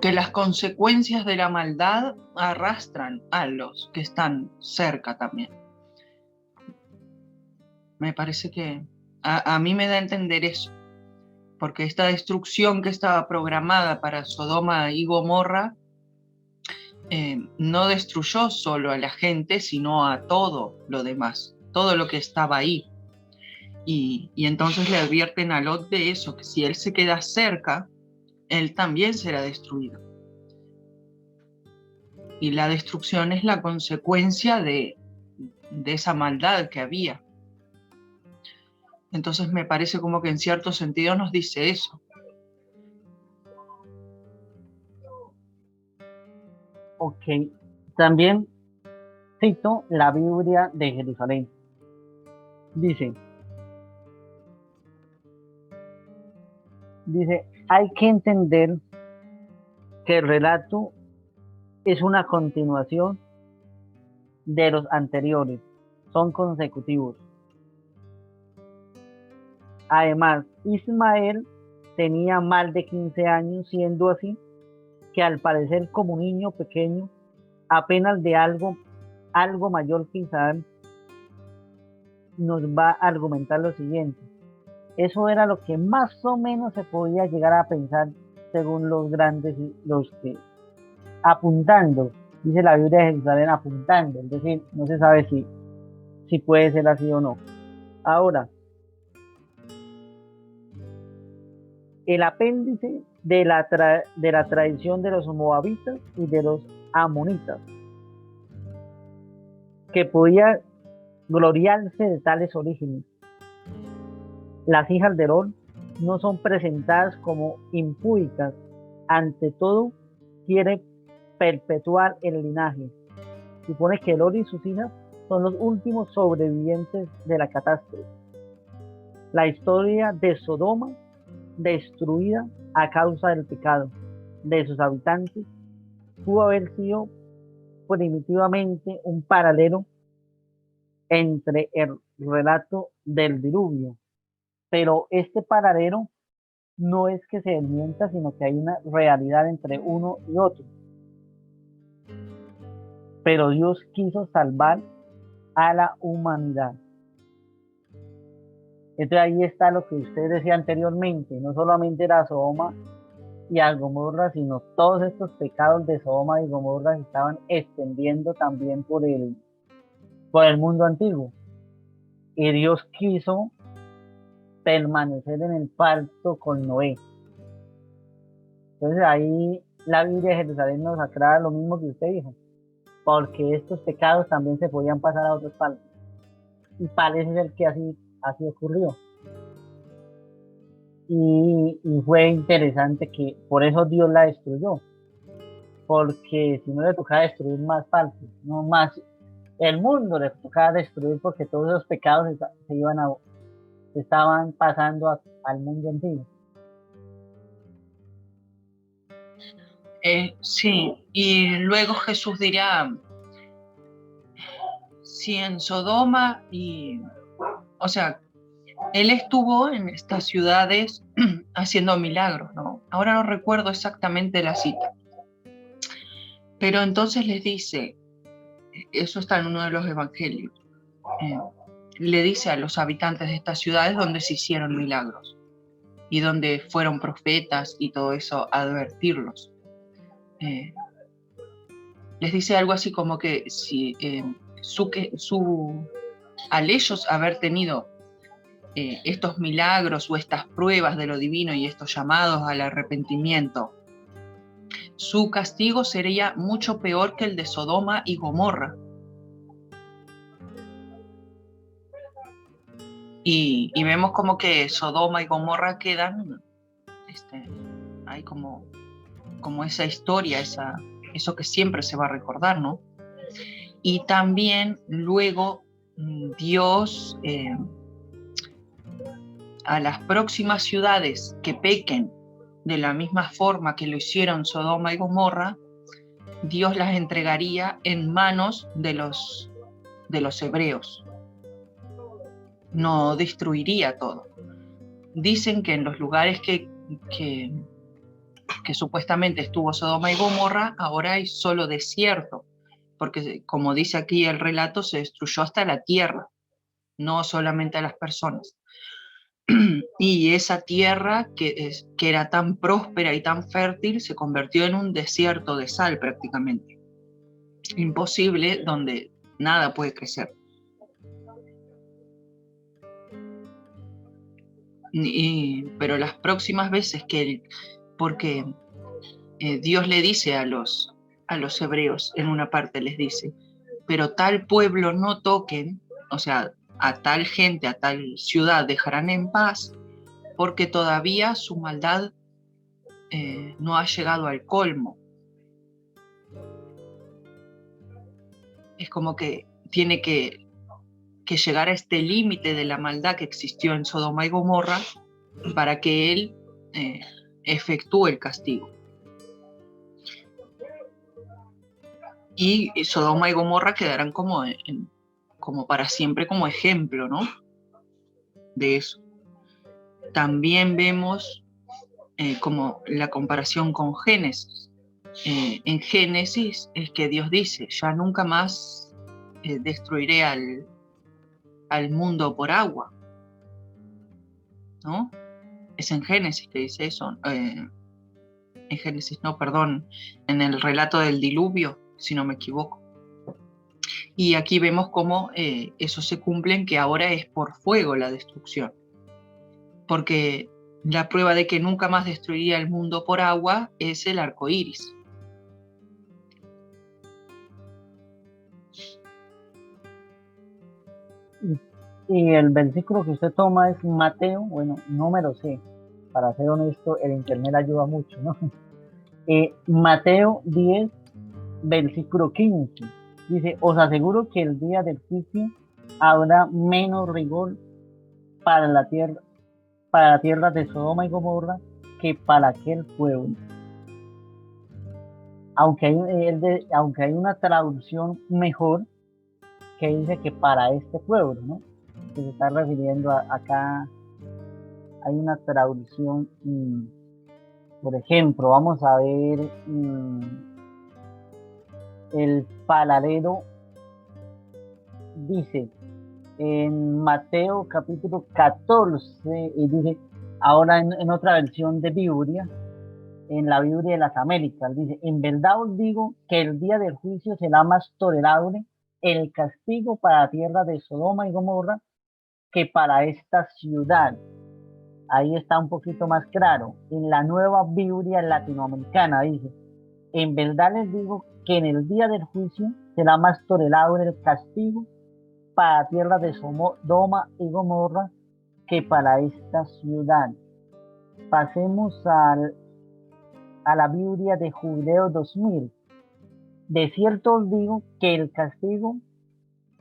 que las consecuencias de la maldad arrastran a los que están cerca también. Me parece que a mí me da a entender eso, porque esta destrucción que estaba programada para Sodoma y Gomorra no destruyó solo a la gente, sino a todo lo demás, todo lo que estaba ahí. Y entonces le advierten a Lot de eso, que si él se queda cerca, él también será destruido. Y la destrucción es la consecuencia de esa maldad que había. Entonces me parece como que en cierto sentido nos dice eso. Ok, también cito la Biblia de Jerusalén. Dice, hay que entender que el relato es una continuación de los anteriores. son consecutivos. Además, Ismael tenía más de 15 años, siendo así que al parecer como niño pequeño, apenas de algo mayor que Isaac, nos va a argumentar lo siguiente. Eso era lo que más o menos se podía llegar a pensar según los grandes, los que apuntando, dice la Biblia de Jerusalén apuntando, es decir, no se sabe si puede ser así o no. Ahora, el apéndice de la tradición de los moabitas y de los amonitas, que podía gloriarse de tales orígenes. Las hijas de Orón no son presentadas como impúdicas, ante todo quiere perpetuar el linaje. Supone que Lot y sus hijas son los últimos sobrevivientes de la catástrofe. La historia de Sodoma, destruida a causa del pecado de sus habitantes, pudo haber sido primitivamente un paralelo entre el relato del diluvio, pero este paralelo no es que se desmienta, sino que hay una realidad entre uno y otro. Pero Dios quiso salvar a la humanidad. Entonces ahí está lo que usted decía anteriormente, no solamente era Sodoma y a Gomorra, sino todos estos pecados de Sodoma y Gomorra se estaban extendiendo también por el mundo antiguo. Y Dios quiso permanecer en el pacto con Noé. Entonces ahí la Biblia de Jerusalén nos aclara lo mismo que usted dijo, porque estos pecados también se podían pasar a otros pactos. Y parece ser que así ocurrió. Y fue interesante que por eso Dios la destruyó, porque si no le tocaba destruir más partes, no más, el mundo le tocaba destruir porque todos esos pecados se estaban pasando al mundo antiguo. Sí, y luego Jesús dirá, si en Sodoma o sea, él estuvo en estas ciudades haciendo milagros, ¿no? Ahora no recuerdo exactamente la cita. Pero entonces les dice, eso está en uno de los evangelios, le dice a los habitantes de estas ciudades donde se hicieron milagros y donde fueron profetas y todo eso, a advertirlos. Les dice algo así como que si al ellos haber tenido estos milagros o estas pruebas de lo divino y estos llamados al arrepentimiento, su castigo sería mucho peor que el de Sodoma y Gomorra. Y vemos como que Sodoma y Gomorra quedan, hay como esa historia, eso que siempre se va a recordar, ¿no? Y también luego Dios a las próximas ciudades que pequen de la misma forma que lo hicieron Sodoma y Gomorra, Dios las entregaría en manos de los hebreos. No destruiría todo. Dicen que en los lugares que supuestamente estuvo Sodoma y Gomorra, ahora hay solo desierto, porque como dice aquí el relato, se destruyó hasta la tierra, no solamente a las personas. Y esa tierra que era tan próspera y tan fértil se convirtió en un desierto de sal prácticamente. Imposible, donde nada puede crecer. Pero las próximas veces porque Dios le dice a los hebreos, en una parte les dice, pero tal pueblo no toquen, o sea, a tal gente, a tal ciudad dejarán en paz, porque todavía su maldad no ha llegado al colmo. Es como que tiene que llegar a este límite de la maldad que existió en Sodoma y Gomorra para que él efectúe el castigo. Y Sodoma y Gomorra quedarán como como para siempre como ejemplo, ¿no? De eso. También vemos como la comparación con Génesis. En Génesis es que Dios dice, ya nunca más destruiré al mundo por agua, ¿no? Es en Génesis que dice eso. En Génesis, no, perdón, en el relato del diluvio, si no me equivoco. Y aquí vemos cómo eso se cumple, en que ahora es por fuego la destrucción. Porque la prueba de que nunca más destruiría el mundo por agua es el arco iris. Y el versículo que usted toma es Mateo, bueno, no me lo sé, para ser honesto, el internet ayuda mucho, ¿no? Mateo 10, versículo 15, dice, os aseguro que el día del juicio habrá menos rigor para la tierra de Sodoma y Gomorra que para aquel pueblo. Aunque hay una traducción mejor que dice que para este pueblo, ¿no? Que se está refiriendo acá, hay una traducción, por ejemplo, vamos a ver el paladero, dice en Mateo capítulo 14, y dice, ahora en otra versión de Biblia, en la Biblia de las Américas, dice, en verdad os digo que el día del juicio será más tolerable el castigo para la tierra de Sodoma y Gomorra que para esta ciudad. Ahí está un poquito más claro. En la nueva Biblia latinoamericana dice, en verdad les digo que en el día del juicio será más tolerable el castigo para la tierra de Sodoma y Gomorra que para esta ciudad. Pasemos a la Biblia de Jubileo 2000. De cierto os digo que el castigo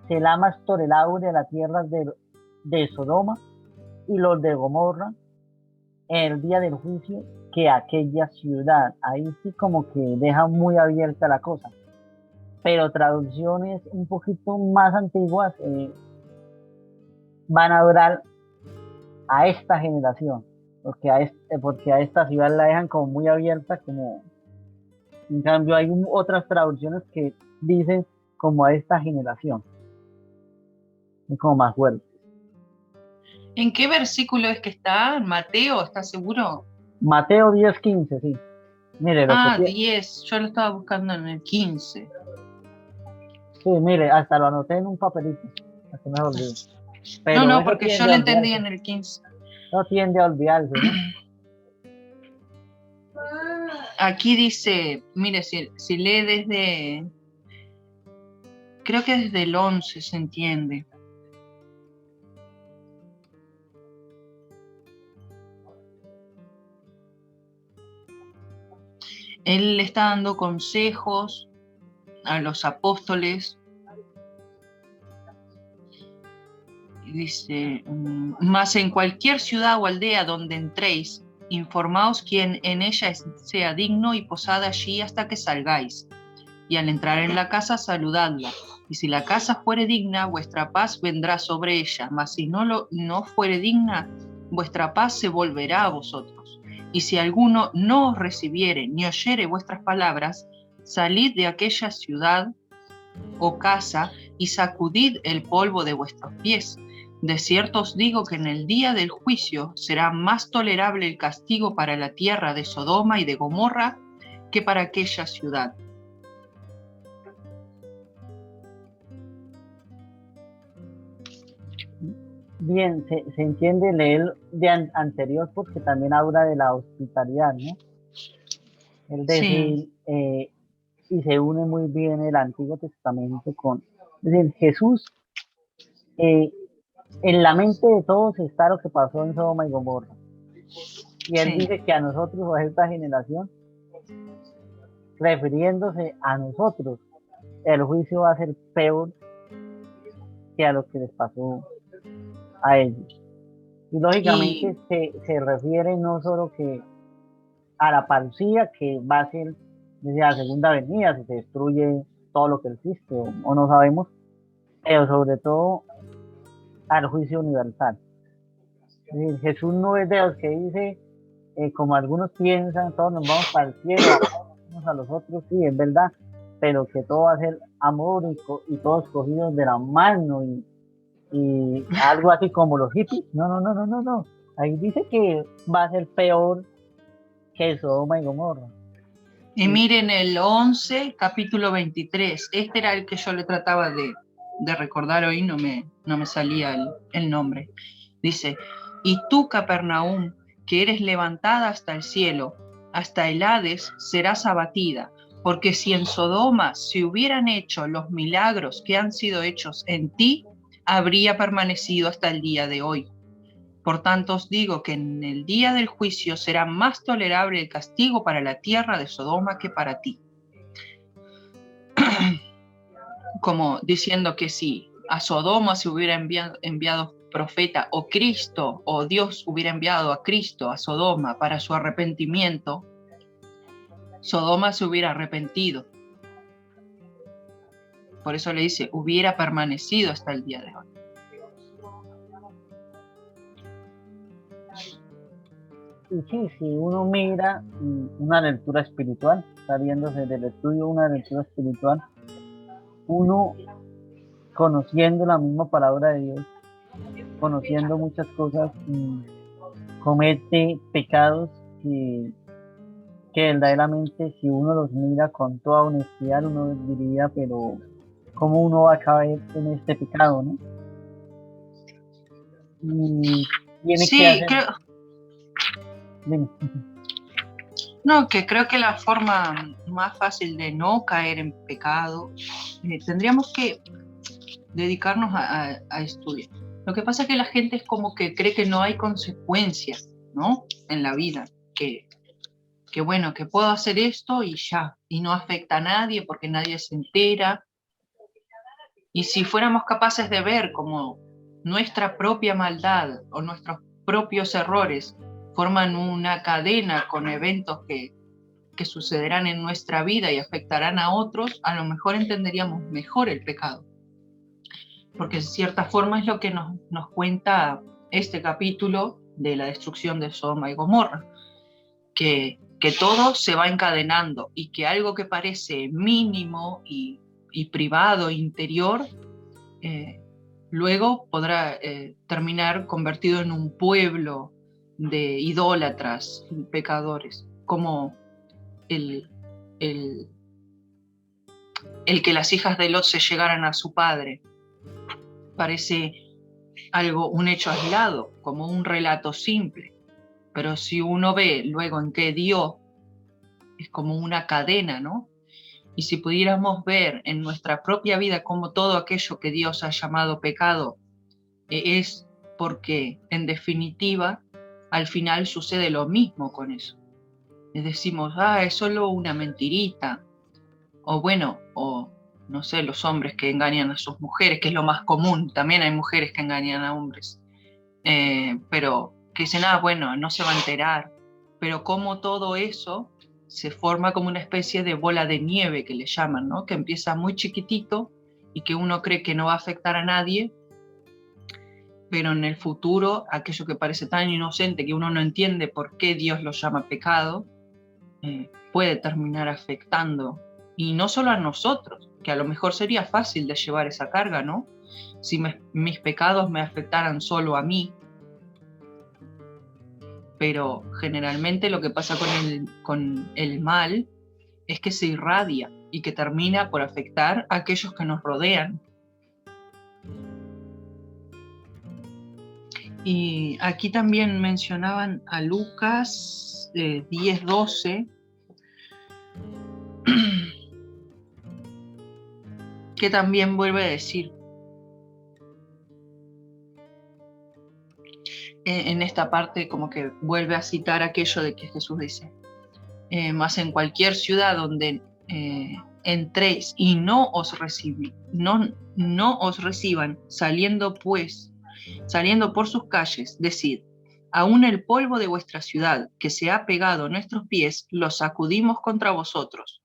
será más tolerable a la tierra de Sodoma y los de Gomorra en el día del juicio que aquella ciudad. Ahí sí como que deja muy abierta la cosa. Pero traducciones un poquito más antiguas van a durar a esta generación, porque a esta ciudad la dejan como muy abierta, como en cambio hay otras traducciones que dicen como a esta generación, es como más fuerte. ¿En qué versículo es que está? ¿Mateo? ¿Estás seguro? Mateo 10:15, sí. Mire, lo que 10, yo lo estaba buscando en el 15. Sí, mire, hasta lo anoté en un papelito, hasta me olvidé. Pero no, eso porque yo tiende lo a entendí olvidarse. en el 15. No tiende a olvidarse, ¿no? Aquí dice, mire, si lee desde, creo que desde el 11 se entiende. Él le está dando consejos a los apóstoles. Y dice, mas en cualquier ciudad o aldea donde entréis, informaos quien en ella sea digno y posad allí hasta que salgáis. Y al entrar en la casa, saludadla. Y si la casa fuere digna, vuestra paz vendrá sobre ella. Mas si no fuere digna, vuestra paz se volverá a vosotros. Y si alguno no os recibiere ni oyere vuestras palabras, salid de aquella ciudad o casa y sacudid el polvo de vuestros pies. De cierto os digo que en el día del juicio será más tolerable el castigo para la tierra de Sodoma y de Gomorra que para aquella ciudad. Bien, se entiende leer de anterior porque también habla de la hospitalidad, ¿no? Es decir, Sí. y se une muy bien el Antiguo Testamento con, es decir, Jesús, en la mente de todos está lo que pasó en Sodoma y Gomorra. Y él Sí. dice que a nosotros, o a esta generación, refiriéndose a nosotros, el juicio va a ser peor que a lo que les pasó a ellos. Y lógicamente se refiere no solo que a la parucía que va a ser desde la segunda venida, si se destruye todo lo que existe o no sabemos, pero sobre todo al juicio universal. Es decir, Jesús no es de los que dice, como algunos piensan, todos nos vamos para el cielo, amamos unos a los otros, sí, es verdad, pero que todo va a ser amor y todos cogidos de la mano y algo así como los hippies. No, no, no, no, no, no. Ahí dice que va a ser peor que Sodoma y Gomorra. Y miren el 11, capítulo 23. Este era el que yo le trataba de recordar hoy, no me salía el nombre. Dice, y tú, Capernaum, que eres levantada hasta el cielo, hasta el Hades, serás abatida, porque si en Sodoma se hubieran hecho los milagros que han sido hechos en ti, habría permanecido hasta el día de hoy. Por tanto os digo que en el día del juicio será más tolerable el castigo para la tierra de Sodoma que para ti. Como diciendo que si a Sodoma se hubiera enviado profeta o Cristo, o Dios hubiera enviado a Cristo a Sodoma para su arrepentimiento, Sodoma se hubiera arrepentido. Por eso le dice, hubiera permanecido hasta el día de hoy. Y sí, si uno mira una lectura espiritual, saliéndose del estudio, una lectura espiritual, uno conociendo la misma palabra de Dios, conociendo muchas cosas, comete pecados que verdaderamente si uno los mira con toda honestidad, uno diría, pero ¿cómo uno va a caer en este pecado, no? Y tiene Sí, que hacer... creo... Dime. No, que creo que la forma más fácil de no caer en pecado, tendríamos que dedicarnos a estudiar. Lo que pasa es que la gente es como que cree que no hay consecuencias, ¿no? En la vida, que bueno, que puedo hacer esto y ya, y no afecta a nadie porque nadie se entera. Y si fuéramos capaces de ver como nuestra propia maldad o nuestros propios errores forman una cadena con eventos que sucederán en nuestra vida y afectarán a otros, a lo mejor entenderíamos mejor el pecado. Porque de cierta forma es lo que nos cuenta este capítulo de la destrucción de Sodoma y Gomorra, que todo se va encadenando y que algo que parece mínimo y privado, interior, luego podrá terminar convertido en un pueblo de idólatras, pecadores, como el que las hijas de Lot se llegaran a su padre. Parece un hecho aislado, como un relato simple, pero si uno ve luego en qué dio, es como una cadena, ¿no? Y si pudiéramos ver en nuestra propia vida cómo todo aquello que Dios ha llamado pecado es porque, en definitiva, al final sucede lo mismo con eso. Les decimos, es solo una mentirita, o bueno, o no sé, los hombres que engañan a sus mujeres, que es lo más común, también hay mujeres que engañan a hombres, pero que dicen, bueno, no se va a enterar, pero como todo eso se forma como una especie de bola de nieve que le llaman, ¿no? Que empieza muy chiquitito y que uno cree que no va a afectar a nadie, pero en el futuro, aquello que parece tan inocente que uno no entiende por qué Dios lo llama pecado, puede terminar afectando, y no solo a nosotros, que a lo mejor sería fácil de llevar esa carga, ¿no? Si mis pecados me afectaran solo a mí, pero generalmente lo que pasa con el mal es que se irradia y que termina por afectar a aquellos que nos rodean. Y aquí también mencionaban a Lucas 10:12, que también vuelve a decir en esta parte, como que vuelve a citar aquello de que Jesús dice, más en cualquier ciudad donde entréis y no os reciban, saliendo por sus calles, decid, aún el polvo de vuestra ciudad que se ha pegado a nuestros pies, lo sacudimos contra vosotros.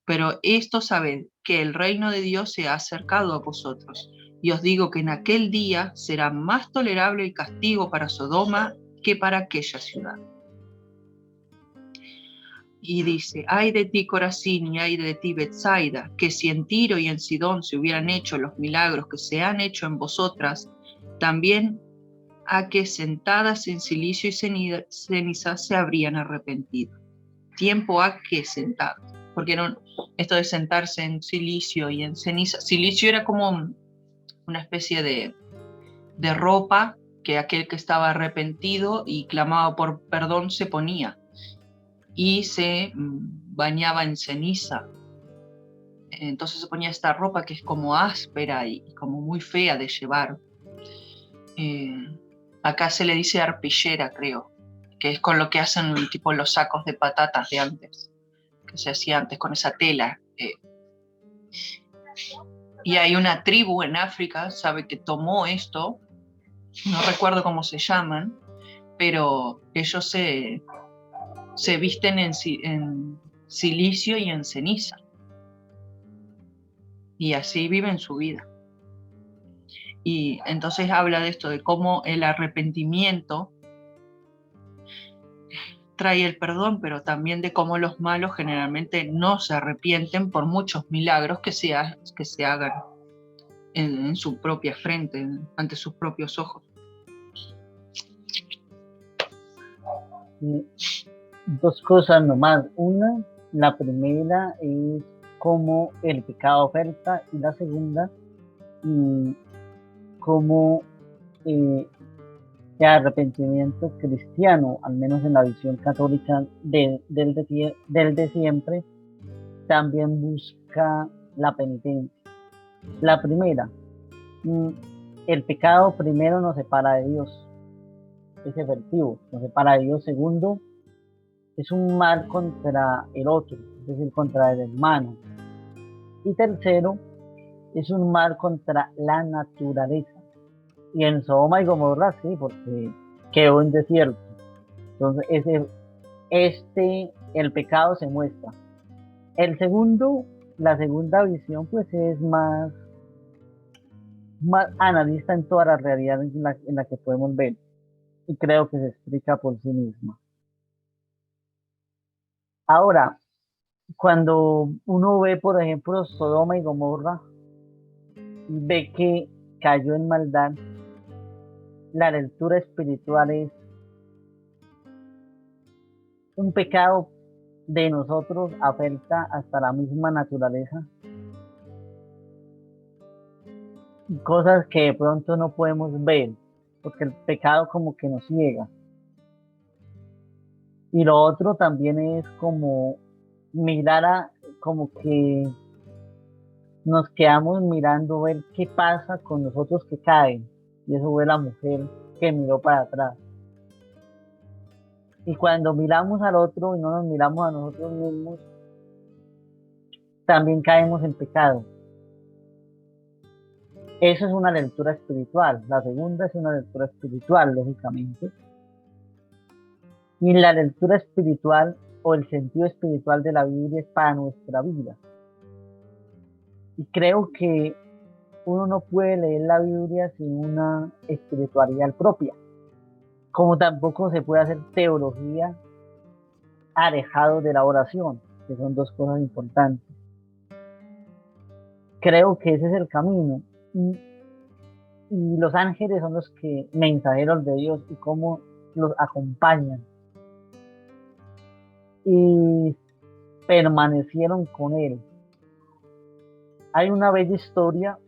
Pero esto sabed, que el reino de Dios se ha acercado a vosotros. Y os digo que en aquel día será más tolerable el castigo para Sodoma que para aquella ciudad. Y dice, ay de ti Corazín y ay de ti Betsaida, que si en Tiro y en Sidón se hubieran hecho los milagros que se han hecho en vosotras, también a que sentadas en silicio y ceniza se habrían arrepentido. Tiempo a que sentadas, porque no, esto de sentarse en silicio y en ceniza, silicio era como una especie de ropa que aquel que estaba arrepentido y clamaba por perdón se ponía y se bañaba en ceniza. Entonces se ponía esta ropa que es como áspera y como muy fea de llevar. Acá se le dice arpillera, creo, que es con lo que hacen tipo los sacos de patatas de antes, que se hacía antes con esa tela. Y hay una tribu en África, sabe, que tomó esto, no recuerdo cómo se llaman, pero ellos se visten en silicio y en ceniza. Y así viven su vida. Y entonces habla de esto, de cómo el arrepentimiento trae el perdón, pero también de cómo los malos generalmente no se arrepienten por muchos milagros que se hagan en su propia frente, ante sus propios ojos. Dos cosas nomás. Una, la primera es cómo el pecado oferta, y la segunda, cómo el arrepentimiento cristiano, al menos en la visión católica del de siempre, también busca la penitencia. La primera, el pecado primero nos separa de Dios, es efectivo, nos separa de Dios. Segundo, es un mal contra el otro, es decir, contra el hermano. Y tercero, es un mal contra la naturaleza. Y en Sodoma y Gomorra sí, porque quedó en desierto. Entonces, el pecado se muestra. La segunda visión, pues es más analista en toda la realidad en la que podemos ver. Y creo que se explica por sí misma. Ahora, cuando uno ve, por ejemplo, Sodoma y Gomorra, y ve que cayó en maldad, la lectura espiritual es un pecado de nosotros afecta hasta la misma naturaleza. Cosas que de pronto no podemos ver, porque el pecado como que nos ciega. Y lo otro también es como mirar como que nos quedamos mirando ver qué pasa con nosotros que caen. Y eso fue la mujer que miró para atrás. Y cuando miramos al otro y no nos miramos a nosotros mismos, también caemos en pecado. Eso es una lectura espiritual. La segunda es una lectura espiritual, lógicamente. Y la lectura espiritual o el sentido espiritual de la Biblia es para nuestra vida. Y creo que uno no puede leer la Biblia sin una espiritualidad propia. Como tampoco se puede hacer teología alejado de la oración, que son dos cosas importantes. Creo que ese es el camino. Y los ángeles son los mensajeros de Dios y cómo los acompañan. Y permanecieron con él. Hay una bella historia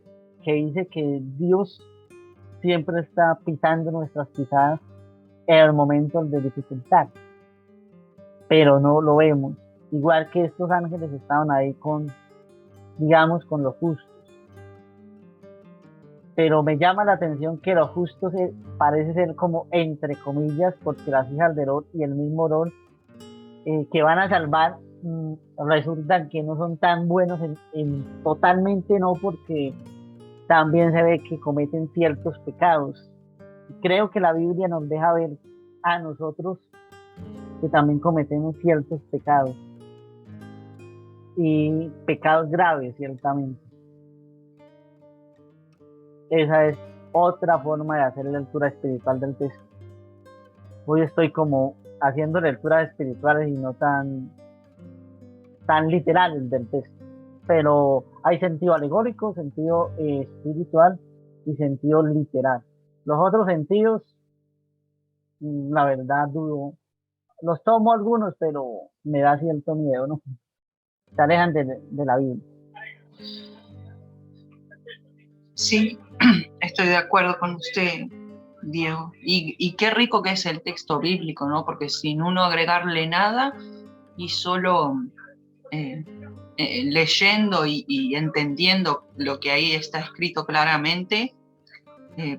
que dice que Dios siempre está pisando nuestras pisadas en el momento de dificultad, pero no lo vemos. Igual que estos ángeles estaban ahí con los justos. Pero me llama la atención que los justos parece ser como entre comillas, porque las hijas de Lot y el mismo Lot que van a salvar resultan que no son tan buenos totalmente no, porque también se ve que cometen ciertos pecados. Creo que la Biblia nos deja ver a nosotros que también cometemos ciertos pecados y pecados graves, ciertamente. esa es otra forma de hacer lectura espiritual del texto. Hoy estoy como haciendo lecturas espirituales y no tan literales del texto, pero hay sentido alegórico, sentido espiritual y sentido literal. Los otros sentidos, la verdad, dudo. Los tomo algunos, pero me da cierto miedo, ¿no? Se alejan de la Biblia. Sí, estoy de acuerdo con usted, Diego. Y qué rico que es el texto bíblico, ¿no? Porque sin uno agregarle nada y solo leyendo y entendiendo lo que ahí está escrito claramente,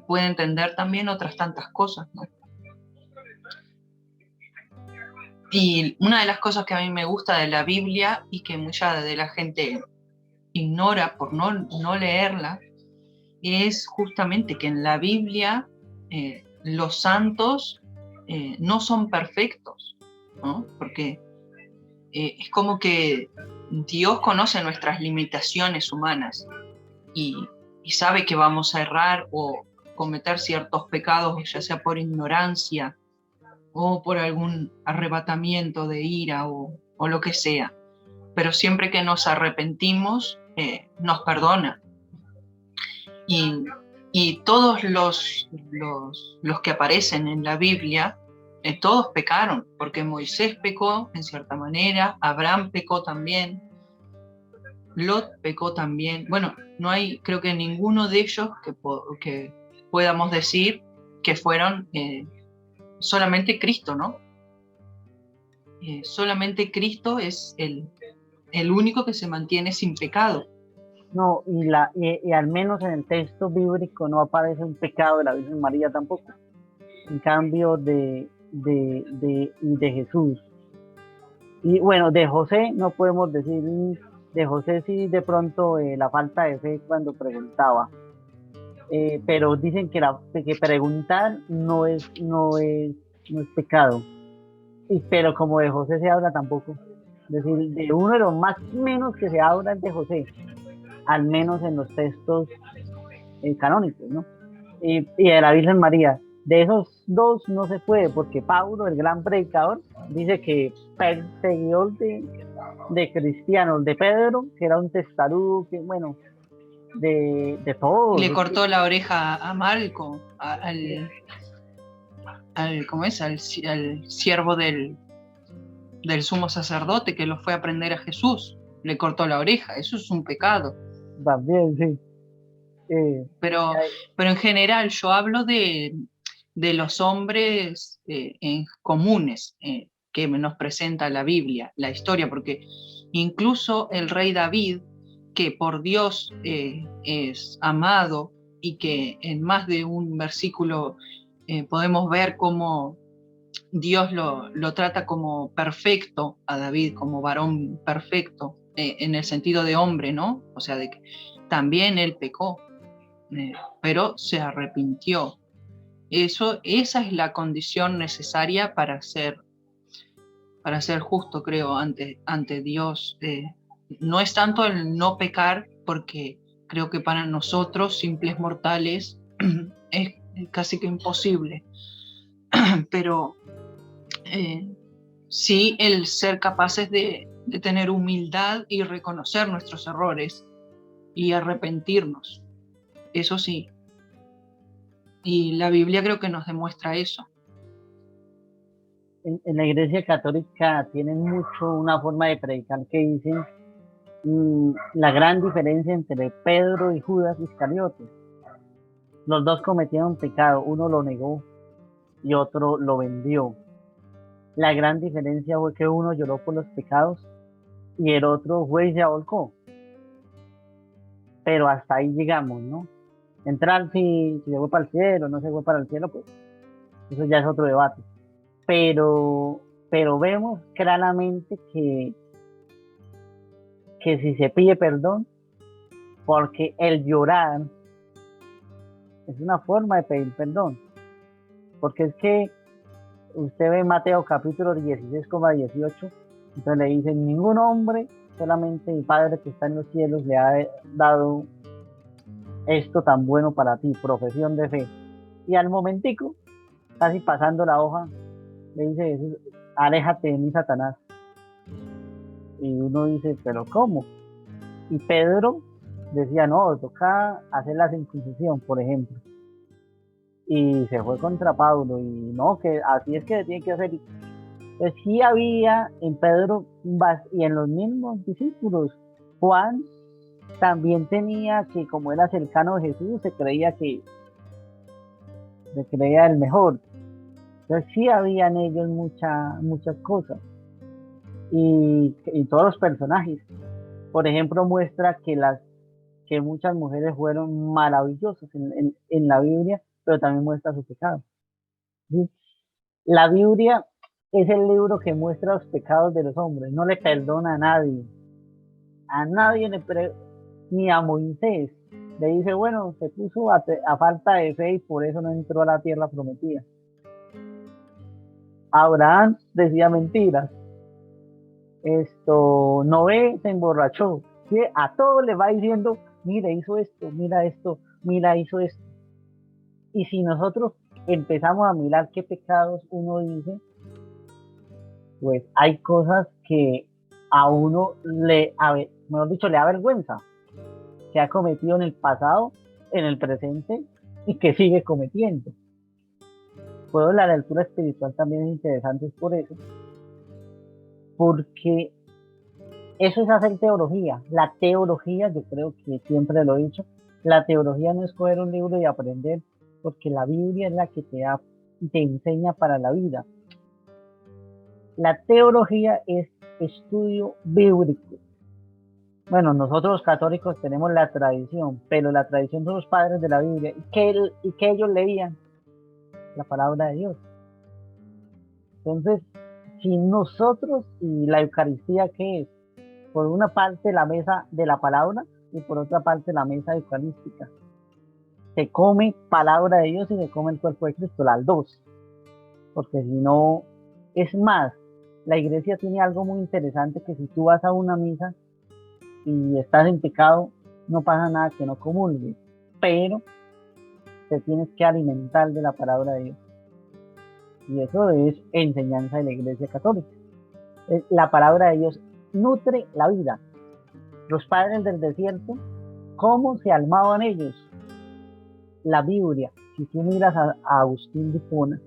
puede entender también otras tantas cosas, ¿no? Y una de las cosas que a mí me gusta de la Biblia y que mucha de la gente ignora por no leerla, es justamente que en la Biblia los santos no son perfectos, ¿no? Porque es como que Dios conoce nuestras limitaciones humanas y sabe que vamos a errar o cometer ciertos pecados, ya sea por ignorancia o por algún arrebatamiento de ira o lo que sea. Pero siempre que nos arrepentimos, nos perdona. Y todos los que aparecen en la Biblia, todos pecaron, porque Moisés pecó en cierta manera, Abraham pecó también, Lot pecó también. Bueno, no hay, creo que ninguno de ellos que podamos decir que fueron solamente Cristo, ¿no? Solamente Cristo es el único que se mantiene sin pecado. No, y al menos en el texto bíblico no aparece un pecado de la Virgen María tampoco. En cambio de Jesús. Y bueno, de José no podemos decir, de José sí de pronto la falta de fe cuando preguntaba. Pero dicen que preguntar no es pecado. Pero como de José se habla tampoco. Es decir, de uno de los más menos que se habla es de José, al menos en los textos canónicos, ¿no? Y de la Virgen María. De esos dos no se puede, porque Pablo, el gran predicador, dice que perseguidor de cristianos, de Pedro, que era un testarudo, que bueno, de todos. Le cortó la oreja a Malco, ¿cómo es? Al siervo del sumo sacerdote que lo fue a prender a Jesús. Le cortó la oreja, eso es un pecado. También, sí. Pero en general yo hablo de los hombres comunes que nos presenta la Biblia, la historia, porque incluso el rey David, que por Dios es amado y que en más de un versículo podemos ver cómo Dios lo trata como perfecto a David, como varón perfecto, en el sentido de hombre, ¿no? O sea, de que también él pecó, pero se arrepintió. Esa es la condición necesaria para ser justo, creo, ante Dios. No es tanto el no pecar, porque creo que para nosotros, simples mortales, es casi que imposible, pero sí el ser capaces de tener humildad y reconocer nuestros errores y arrepentirnos. Eso sí. Y la Biblia creo que nos demuestra eso. En la Iglesia Católica tienen mucho una forma de predicar que dicen la gran diferencia entre Pedro y Judas Iscariote. Los dos cometieron pecado, uno lo negó y otro lo vendió. La gran diferencia fue que uno lloró por los pecados y el otro fue y se avolcó. Pero hasta ahí llegamos, ¿no? Entrar si se fue para el cielo, no se fue para el cielo, pues eso ya es otro debate. Pero vemos claramente que si se pide perdón, porque el llorar es una forma de pedir perdón. Porque es que usted ve Mateo capítulo 16,18, entonces le dicen, ningún hombre, solamente mi Padre que está en los cielos le ha dado esto tan bueno para ti, profesión de fe. Y al momentico, casi pasando la hoja, le dice Jesús, aléjate de mí, Satanás. Y uno dice, pero ¿cómo? Y Pedro decía, no, toca hacer la circuncisión, por ejemplo. Y se fue contra Pablo, y no, que así es que se tiene que hacer. Pues sí había en Pedro y en los mismos discípulos. Juan también tenía que, como era cercano a Jesús, se creía el mejor. Entonces sí había en ellos muchas cosas. Y todos los personajes. Por ejemplo, muestra que muchas mujeres fueron maravillosas en la Biblia, pero también muestra su pecado. ¿Sí? La Biblia es el libro que muestra los pecados de los hombres, no le perdona a nadie ni a Moisés. Le dice, bueno, se puso a falta de fe y por eso no entró a la tierra prometida. Abraham decía mentiras. Noé se emborrachó. ¿Sí? A todos le va diciendo, mira, hizo esto, mira esto, mira, hizo esto. Y si nosotros empezamos a mirar qué pecados uno dice, pues hay cosas que a uno mejor dicho, le da vergüenza, que ha cometido en el pasado, en el presente y que sigue cometiendo. Pues la lectura espiritual también es interesante por eso, porque eso es hacer teología. La teología, yo creo que siempre lo he dicho, la teología no es coger un libro y aprender, porque la Biblia es la que te enseña para la vida. La teología es estudio bíblico. Bueno, nosotros los católicos tenemos la tradición, pero la tradición son los padres de la Biblia. ¿Y que ellos leían? La palabra de Dios. Entonces, si nosotros, y la Eucaristía, ¿qué es? Por una parte la mesa de la palabra y por otra parte la mesa eucarística. Se come palabra de Dios y se come el cuerpo de Cristo, las dos. Porque si no, es más, la iglesia tiene algo muy interesante, que si tú vas a una misa y estás en pecado, no pasa nada que no comulgues, pero te tienes que alimentar de la palabra de Dios. Y eso es enseñanza de la iglesia católica. La palabra de Dios nutre la vida. Los padres del desierto, ¿cómo se armaban ellos? La Biblia. Si tú miras a Agustín de Hipona,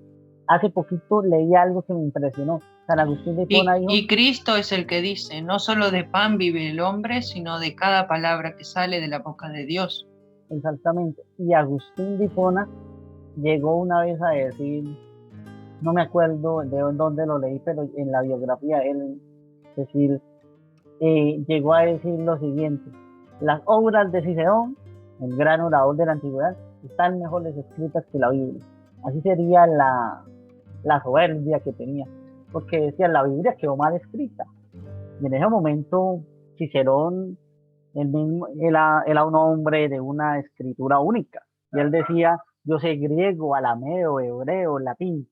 hace poquito leí algo que me impresionó. San Agustín de Hipona dijo, y Cristo es el que dice, no solo de pan vive el hombre, sino de cada palabra que sale de la boca de Dios. Exactamente. Y Agustín de Hipona llegó una vez a decir, no me acuerdo de dónde lo leí, pero en la biografía de él, decir, llegó a decir lo siguiente: las obras de Cicerón, el gran orador de la antigüedad, están mejores escritas que la Biblia. Así sería la soberbia que tenía, porque decía, la Biblia quedó mal escrita. Y en ese momento Cicerón, él mismo, era un hombre de una escritura única, y él decía, yo sé griego, arameo, hebreo, latín,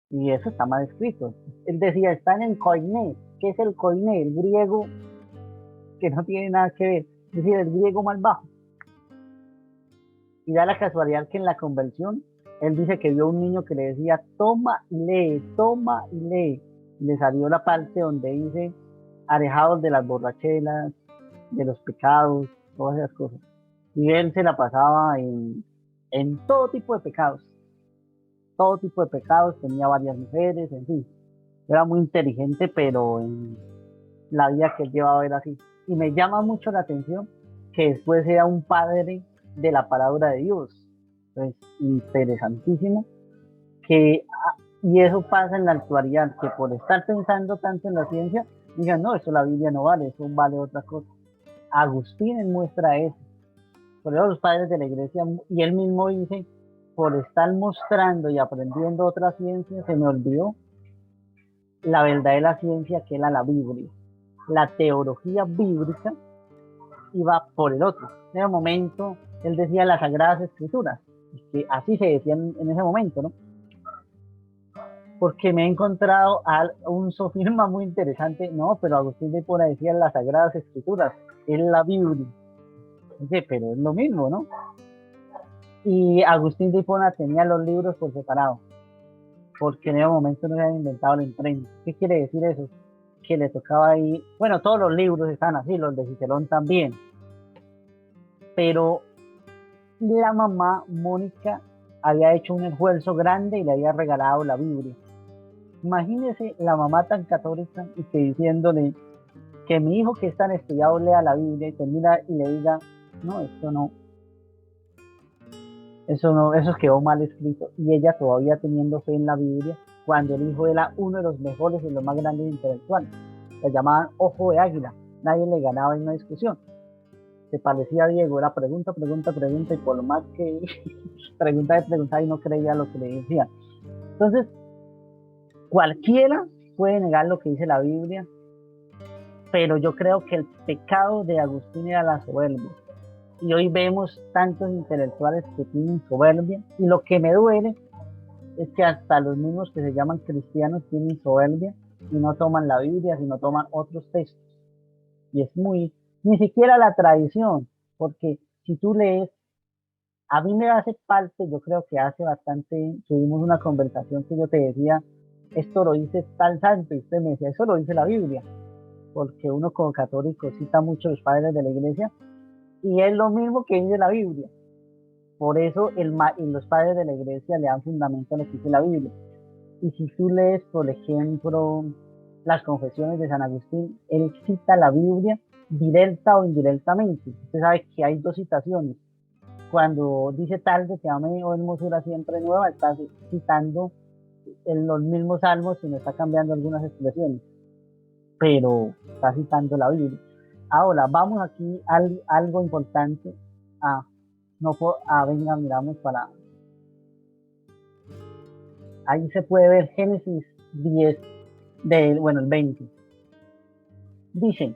y eso está mal escrito. Él decía, está en el koiné. ¿Qué es el koiné? El griego que no tiene nada que ver, es decir, el griego más bajo. Y da la casualidad que en la conversión, él dice que vio un niño que le decía, toma y lee, toma y lee. Y le salió la parte donde dice, alejados de las borracheras, de los pecados, todas esas cosas. Y él se la pasaba en todo tipo de pecados. Todo tipo de pecados, tenía varias mujeres, en fin. Era muy inteligente, pero en la vida que él llevaba era así. Y me llama mucho la atención que después sea un padre de la palabra de Dios. Entonces, interesantísimo. Y eso pasa en la actualidad, que por estar pensando tanto en la ciencia, digan, no, eso la Biblia no vale, eso vale otra cosa. Agustín muestra eso. Por eso los padres de la iglesia, y él mismo dice, por estar mostrando y aprendiendo otras ciencias, se me olvidó la verdadera ciencia, que era la Biblia. La teología bíblica iba por el otro. En ese momento, él decía las Sagradas Escrituras, que así se decían en ese momento, ¿no? Porque me he encontrado a un sofisma muy interesante. No, pero Agustín de Hipona decía las Sagradas Escrituras, es la Biblia. Dice, pero es lo mismo, ¿no? Y Agustín de Hipona tenía los libros por separado, porque en ese momento no se había inventado el imprenta. ¿Qué quiere decir eso? Que le tocaba ir, bueno, todos los libros están así, los de Cicerón también, pero la mamá, Mónica, había hecho un esfuerzo grande y le había regalado la Biblia. Imagínese la mamá tan católica y que diciéndole que mi hijo que es tan estudiado lea la Biblia y termina y le diga, no, eso quedó mal escrito. Y ella todavía teniendo fe en la Biblia, cuando el hijo era uno de los mejores y los más grandes intelectuales. Le llamaban ojo de águila, nadie le ganaba en una discusión. Se parecía a Diego, era pregunta, pregunta, pregunta, y por lo más que preguntaba y no creía lo que le decían. Entonces, cualquiera puede negar lo que dice la Biblia, pero yo creo que el pecado de Agustín era la soberbia. Y hoy vemos tantos intelectuales que tienen soberbia, y lo que me duele es que hasta los mismos que se llaman cristianos tienen soberbia y no toman la Biblia, sino toman otros textos. Y es ni siquiera la tradición, porque si tú lees, a mí me hace parte, yo creo que hace bastante, tuvimos una conversación que yo te decía, esto lo dice tal santo, y usted me decía, eso lo dice la Biblia, porque uno como católico cita mucho a los padres de la iglesia, y es lo mismo que dice la Biblia. Por eso los padres de la iglesia le dan fundamento a lo que dice la Biblia. Y si tú lees, por ejemplo, las confesiones de San Agustín, él cita la Biblia directa o indirectamente. Usted sabe que hay dos citaciones. Cuando dice tal de te ame, oh hermosura siempre nueva, está citando en los mismos salmos y no está cambiando algunas expresiones, pero está citando la Biblia. Ahora, vamos aquí a algo importante. No, venga, miramos para. Ahí se puede ver Génesis 10, el 20. Dicen,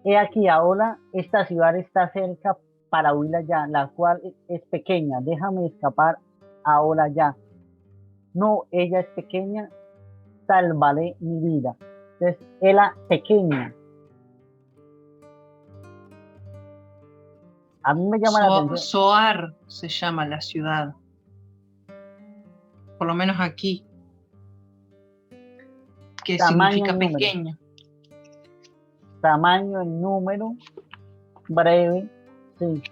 he aquí ahora, esta ciudad está cerca para huir allá, la cual es pequeña, déjame escapar ahora ya. No, ella es pequeña, salvaré mi vida. Entonces, ella pequeña. A mí me llama la atención. Zoar se llama la ciudad, por lo menos aquí, que significa pequeña. Tamaño en número, breve, sí.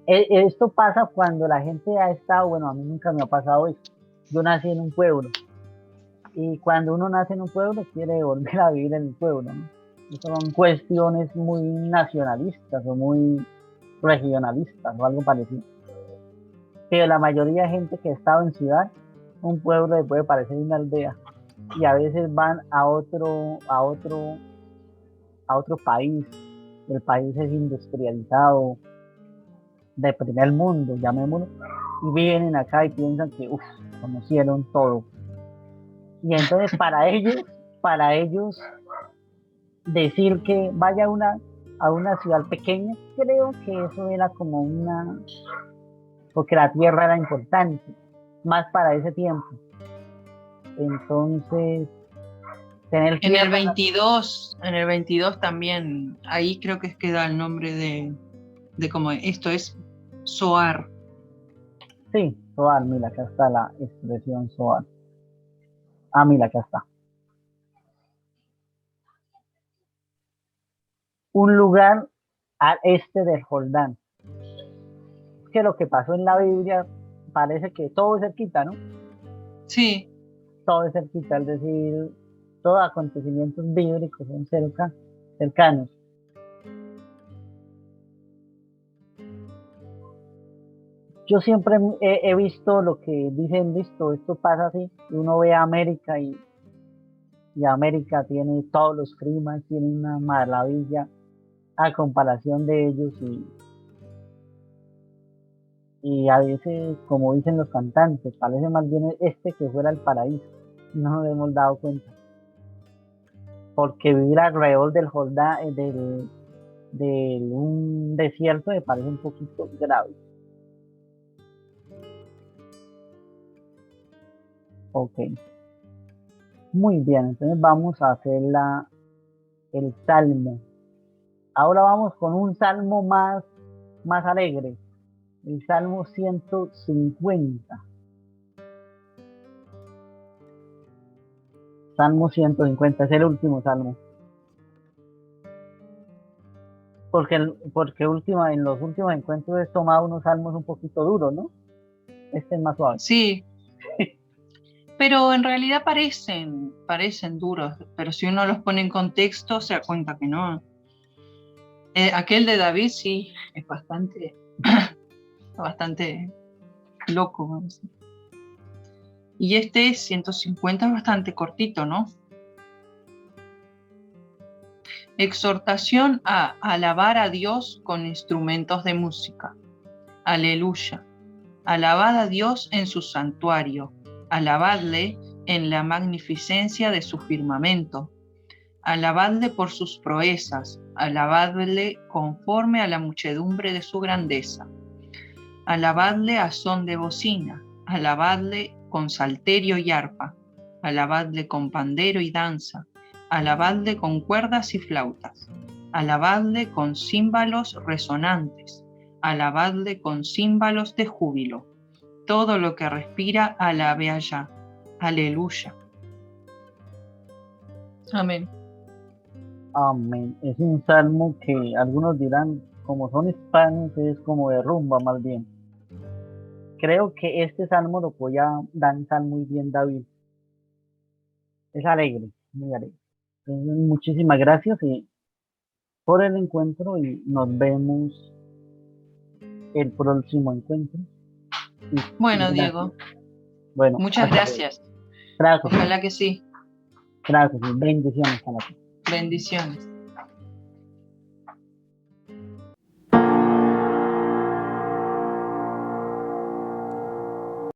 Esto pasa cuando la gente ha estado, bueno, a mí nunca me ha pasado eso. Yo nací en un pueblo, y cuando uno nace en un pueblo quiere volver a vivir en el pueblo, ¿no? Son cuestiones muy nacionalistas o muy regionalistas o algo parecido. Pero la mayoría de gente que ha estado en ciudad, un pueblo le puede parecer una aldea, y a veces van a otro país. El país es industrializado, de primer mundo, llamémoslo, y vienen acá y piensan que conocieron todo. Y entonces para ellos decir que vaya a una ciudad pequeña, creo que eso era como porque la tierra era importante, más para ese tiempo. Entonces, tener tierra. En el 22 también, ahí creo que es que da el nombre de cómo esto es Zoar. Sí, Zoar, mira, acá está la expresión Zoar. Mira, acá está. Un lugar al este del Jordán. Es que lo que pasó en la Biblia parece que todo es cerquita, ¿no? Sí. Todo es cerquita, es decir, todos acontecimientos bíblicos son cercanos. Yo siempre he visto lo que dicen, listo, esto pasa así, uno ve a América y América tiene todos los climas, tiene una maravilla a comparación de ellos, y a veces, como dicen los cantantes, parece más bien que fuera el paraíso. No nos hemos dado cuenta. Porque vivir alrededor del Jordán, de un desierto, me parece un poquito grave. Ok. Muy bien, entonces vamos a hacer el salmo. Ahora vamos con un salmo más alegre, el Salmo 150. Salmo 150 es el último salmo. Porque en los últimos encuentros he tomado unos salmos un poquito duros, ¿no? Este es más suave. Sí, pero en realidad parecen duros, pero si uno los pone en contexto se da cuenta que no. Aquel de David sí, es bastante loco, vamos a decir. Y este 150 es bastante cortito, ¿no? Exhortación a alabar a Dios con instrumentos de música. Aleluya. Alabad a Dios en su santuario. Alabadle en la magnificencia de su firmamento. Alabadle por sus proezas. Alabadle conforme a la muchedumbre de su grandeza. Alabadle a son de bocina. Alabadle con salterio y arpa. Alabadle con pandero y danza. Alabadle con cuerdas y flautas. Alabadle con címbalos resonantes. Alabadle con címbalos de júbilo. Todo lo que respira, alabe allá. Aleluya. Amén. Amén. Es un salmo que algunos dirán, como son hispanos, es como de rumba más bien. Creo que este salmo lo podía danzar muy bien David. Es alegre, muy alegre. Entonces, muchísimas gracias por el encuentro y nos vemos el próximo encuentro. Bueno, Gracias. Diego, Bueno, muchas gracias. Gracias. Ojalá que sí. Gracias y bendiciones para ti. Bendiciones.